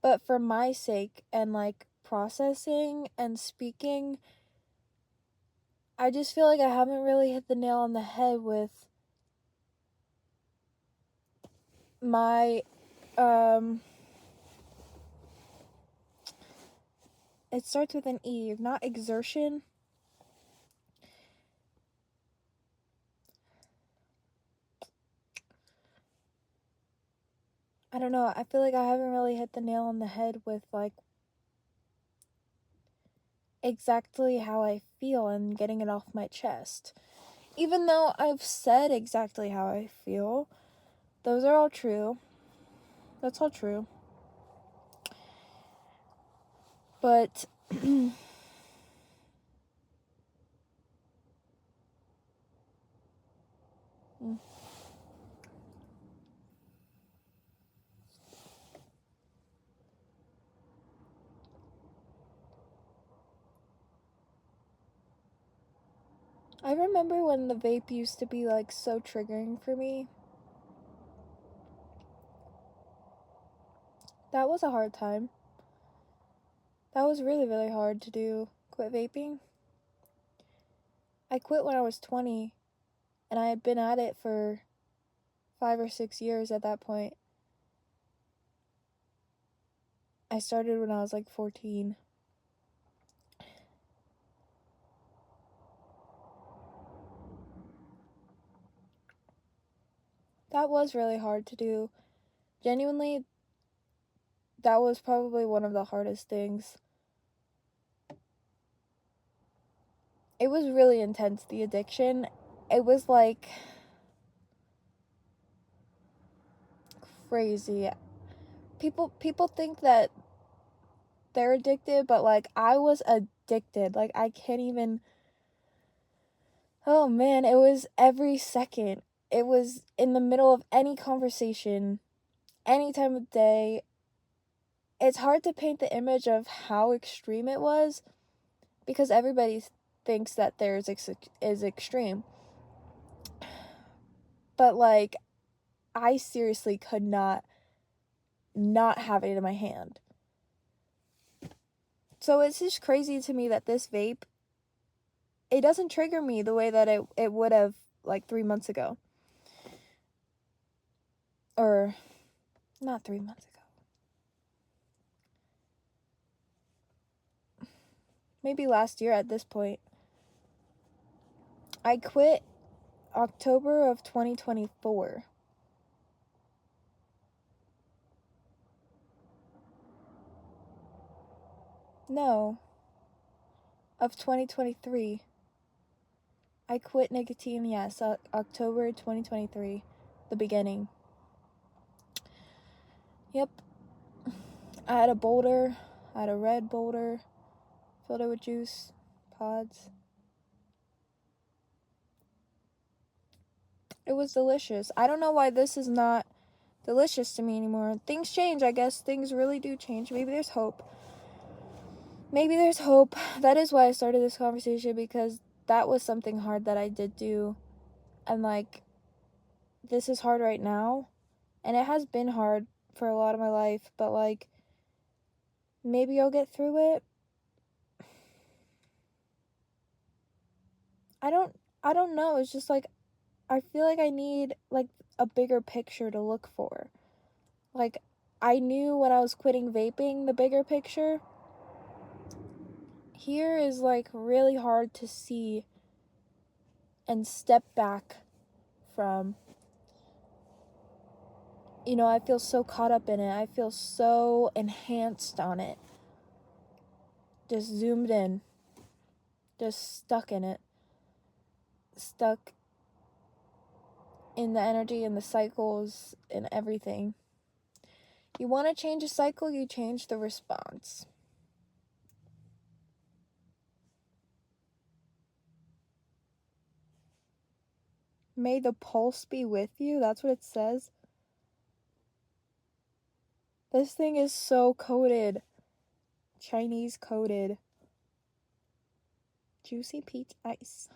but for my sake and like processing and speaking, I just feel like I haven't really hit the nail on the head with my it starts with an E, not exertion. I don't know. I feel like I haven't really hit the nail on the head with like exactly how I feel and getting it off my chest. Even though I've said exactly how I feel, those are all true. That's all true. But I remember when the vape used to be like so triggering for me. That was a hard time. That was really, really hard to do. Quit vaping. I quit when I was 20, and I had been at it for 5 or 6 years at that point. I started when I was like 14. That was really hard to do. Genuinely, that was probably one of the hardest things. It was really intense, the addiction. It was like crazy. People think that they're addicted, but like I was addicted. Like I can't even. Oh man, it was every second. It was in the middle of any conversation, any time of day. it's hard to paint the image of how extreme it was because everybody thinks that theirs is extreme. But like, I seriously could not have it in my hand. So it's just crazy to me that this vape, it doesn't trigger me the way that it would have like 3 months ago. Or not 3 months ago. Maybe last year at this point. I quit October of 2024. No. Of 2023. I quit nicotine, yes, October 2023. The beginning. Yep. I had a boulder. I had a red boulder. Filled it with juice. Pods. It was delicious. I don't know why this is not delicious to me anymore. Things change, I guess. Things really do change. Maybe there's hope. Maybe there's hope. That is why I started this conversation, because that was something hard that I did do. And like, this is hard right now. And it has been hard for a lot of my life. But like, maybe I'll get through it. I don't know. It's just like, I feel like I need like a bigger picture to look for. Like, I knew when I was quitting vaping the bigger picture. Here is like really hard to see and step back from. You know, I feel so caught up in it. I feel so enhanced on it. Just zoomed in. Just stuck in it. Stuck in the energy and the cycles and everything. You want to change a cycle, you change the response. May the pulse be with you. That's what it says. This thing is so coded. Chinese coded. Juicy peach ice.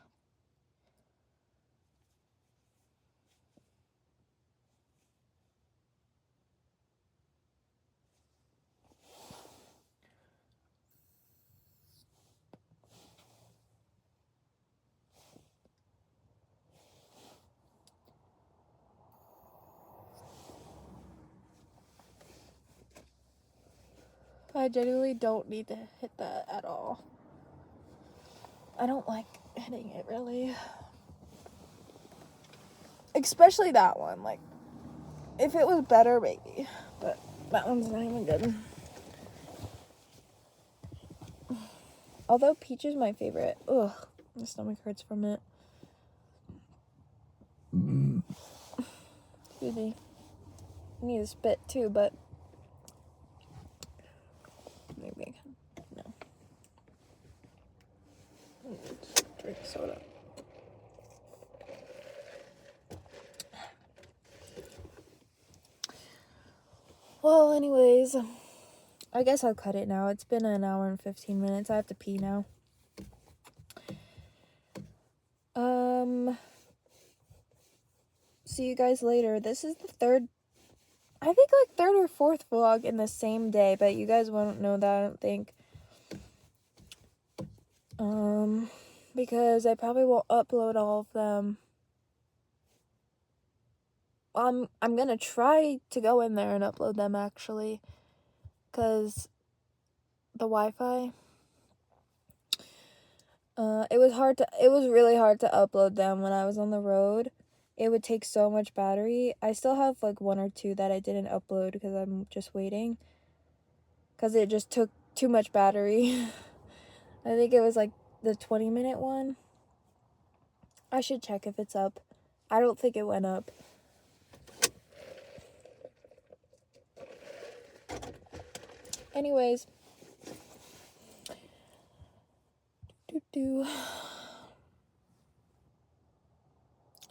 I genuinely don't need to hit that at all. I don't like hitting it, really. Especially that one. Like, if it was better, maybe. But that one's not even good. Although peach is my favorite. Ugh, my stomach hurts from it. Excuse me. I need a spit too, but maybe I can. No. Let's drink soda. Well, anyways, I guess I'll cut it now. It's been an hour and 15 minutes. I have to pee now. See you guys later. This is the third or fourth vlog in the same day, but you guys won't know that, I don't think. Because I probably won't upload all of them. I'm gonna try to go in there and upload them, actually, because the Wi-Fi, it was really hard to upload them when I was on the road. It would take so much battery. I still have like one or two that I didn't upload because I'm just waiting, because it just took too much battery. I think it was like the 20-minute one. I should check if it's up. I don't think it went up. Anyways.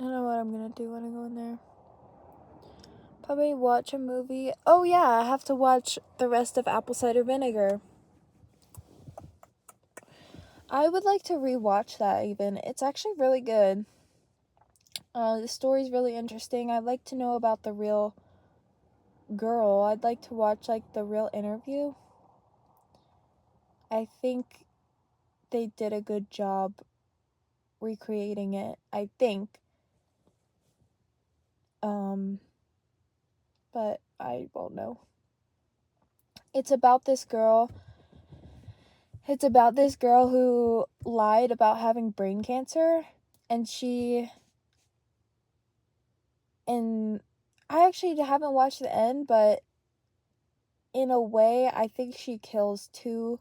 I don't know what I'm gonna do when I go in there. Probably watch a movie. Oh yeah, I have to watch the rest of Apple Cider Vinegar. I would like to rewatch that even. It's actually really good. The story's really interesting. I'd like to know about the real girl. I'd like to watch like the real interview. I think they did a good job recreating it. I think. But I won't know. It's about this girl. It's about this girl who lied about having brain cancer, and I actually haven't watched the end, but in a way, I think she kills 2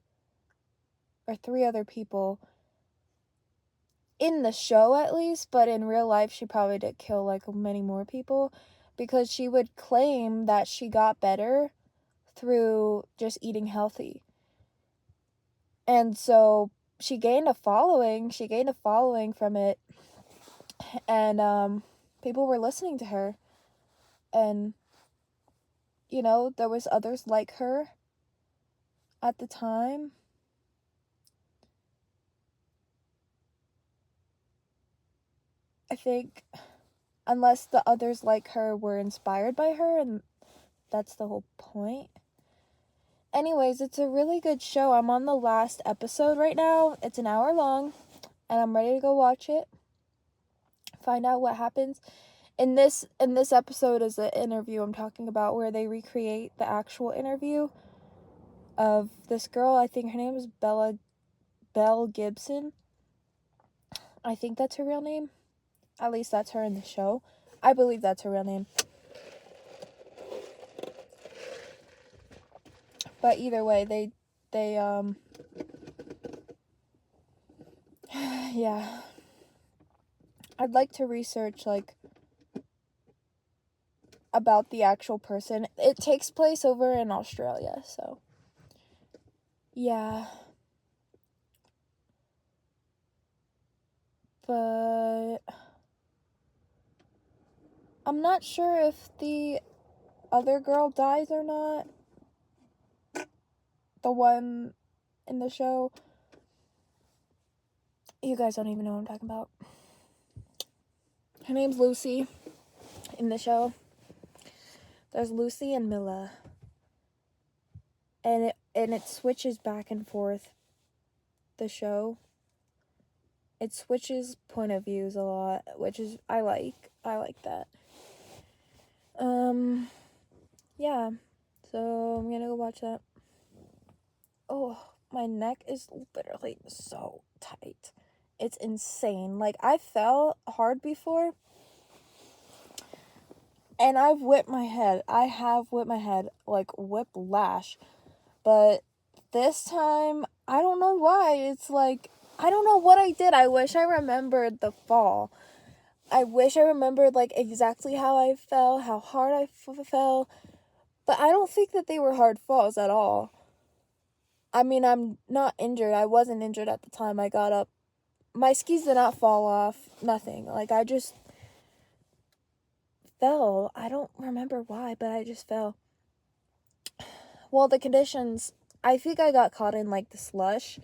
or 3 other people in the show at least, but in real life she probably did kill like many more people, because she would claim that she got better through just eating healthy. And so she gained a following from it, and people were listening to her, and there was others like her at the time. I think, unless the others like her were inspired by her, and that's the whole point. Anyways, it's a really good show. I'm on the last episode right now. It's an hour long, and I'm ready to go watch it. Find out what happens. In this episode is the interview I'm talking about, where they recreate the actual interview of this girl. I think her name is Belle Gibson. I think that's her real name. At least that's her in the show. I believe that's her real name. But either way, they yeah. I'd like to research like about the actual person. It takes place over in Australia, so yeah. But I'm not sure if the other girl dies or not. The one in the show. You guys don't even know what I'm talking about. Her name's Lucy in the show. There's Lucy and Milla. And it switches back and forth, the show. It switches point of views a lot, which is I like that. Yeah. So I'm gonna go watch that. Oh, my neck is literally so tight. It's insane. Like, I fell hard before, and I've whipped my head. I have whipped my head, like whiplash. But this time, I don't know why. It's like, I don't know what I did. I wish I remembered the fall. I wish I remembered, like, exactly how I fell, how hard I fell. But I don't think that they were hard falls at all. I mean, I'm not injured. I wasn't injured at the time I got up. My skis did not fall off. Nothing. Like, I just fell. I don't remember why, but I just fell. Well, the conditions, I think I got caught in, like, the slush.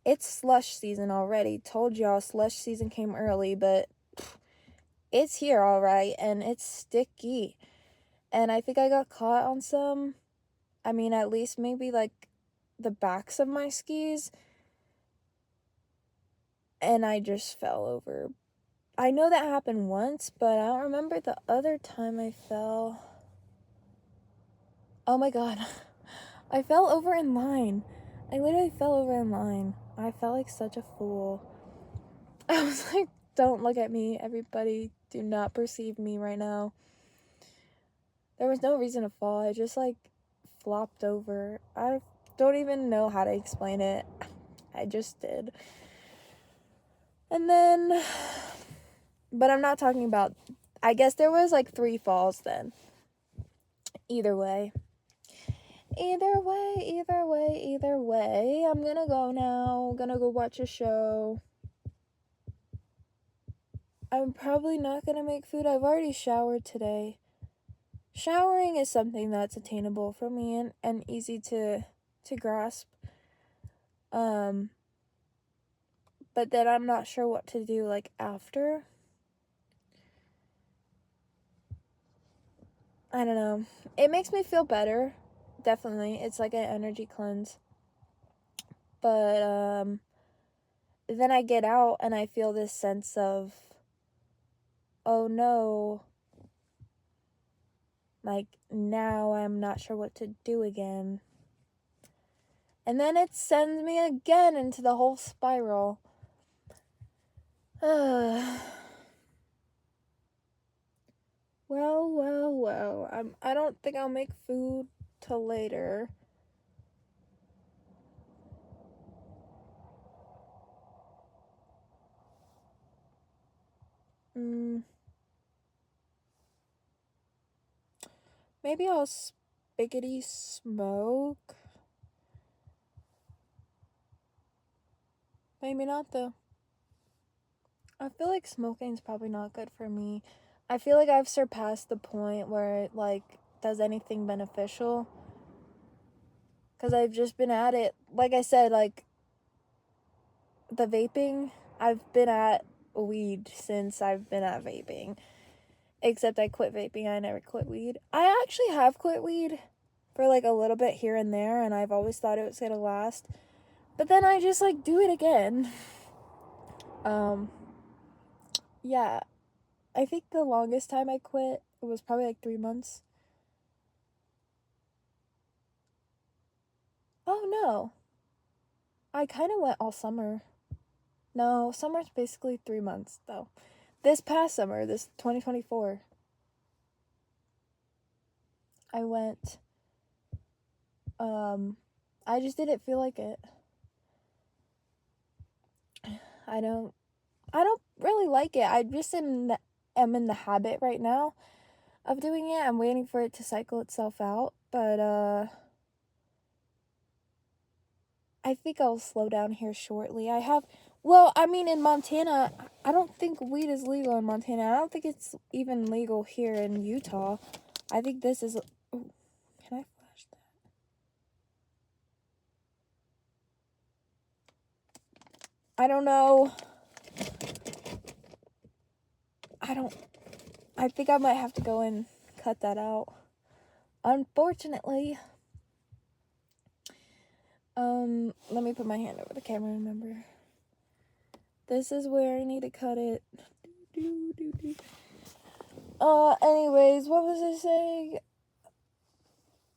It's slush season already. Told y'all slush season came early, but it's here alright, and it's sticky. And I think I got caught on some, I mean, at least maybe, like, the backs of my skis, and I just fell over. I know that happened once, but I don't remember the other time I fell. Oh my god. I fell over in line. I literally fell over in line. I felt like such a fool. I was like, don't look at me. Everybody, do not perceive me right now. There was no reason to fall. I just, like, flopped over. I don't even know how to explain it. I just did. And then, but I'm not talking about, I guess there was like 3 falls then. Either way, I'm gonna go now. Gonna go watch a show. I'm probably not gonna make food. I've already showered today. showering is something that's attainable for me and easy to grasp. But then I'm not sure what to do like after. I don't know. It makes me feel better. Definitely. It's like an energy cleanse. But then I get out and I feel this sense of, oh no, like now I'm not sure what to do again. And then it sends me again into the whole spiral. Well. I don't think I'll make food till later. Maybe I'll spiggity smoke. Maybe not though. I feel like smoking's probably not good for me. I feel like I've surpassed the point where it like does anything beneficial. Cause I've just been at it. Like I said, like the vaping, I've been at weed since I've been at vaping. Except I quit vaping, I never quit weed. I actually have quit weed for like a little bit here and there, and I've always thought it was gonna last. But then I just like do it again. Yeah. I think the longest time I quit was probably like 3 months. Oh no. I kind of went all summer. No, summer's basically 3 months though. This past summer, this 2024, I went, I just didn't feel like it. I don't really like it. I just am in the habit right now of doing it. I'm waiting for it to cycle itself out, but I think I'll slow down here shortly. In Montana, I don't think weed is legal in Montana. I don't think it's even legal here in Utah. I think this is... Oh, can I flash that? I don't know. I think I might have to go and cut that out. Unfortunately. Let me put my hand over the camera, remember. This is where I need to cut it. Anyways, what was I saying?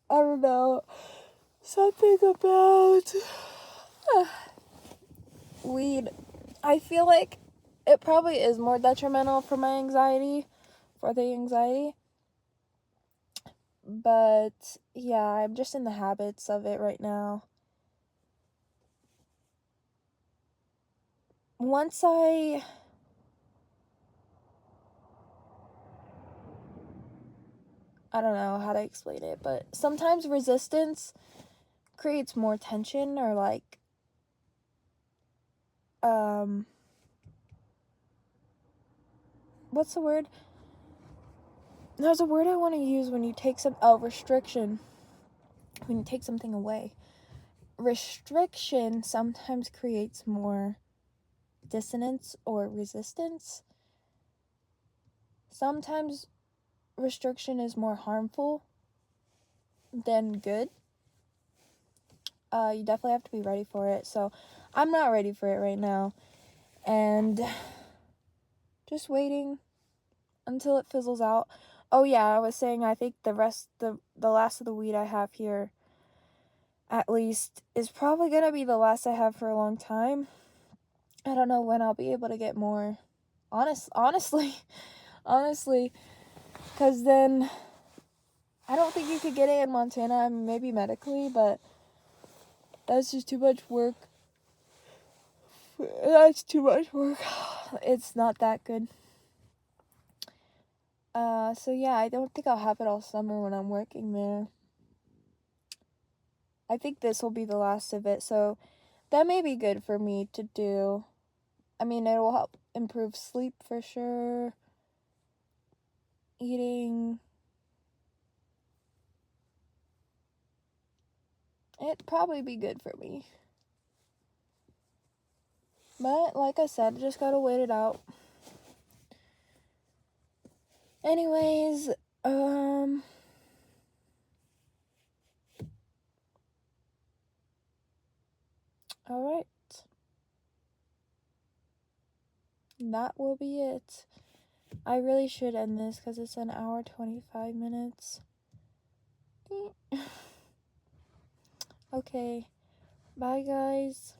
I don't know. Something about weed. I feel like it probably is more detrimental for the anxiety. But yeah, I'm just in the habits of it right now. Once I don't know how to explain it, but sometimes resistance creates more tension or like what's the word? There's a word I want to use when you take restriction. When you take something away. Restriction sometimes creates more dissonance or resistance. Sometimes restriction is more harmful than good. You definitely have to be ready for it. So I'm not ready for it right now. And just waiting until it fizzles out. Oh yeah, I was saying I think the last of the weed I have here at least is probably going to be the last I have for a long time. I don't know when I'll be able to get more. Honestly, because then I don't think you could get it in Montana, maybe medically, but that's just too much work. That's too much work. It's not that good. So yeah, I don't think I'll have it all summer when I'm working there. I think this will be the last of it, so that may be good for me to do. I mean, it will help improve sleep for sure. Eating. it'd probably be good for me. But like I said, just gotta wait it out. Anyways, alright. That will be it. I really should end this because it's an hour 25 minutes. Okay. Bye, guys.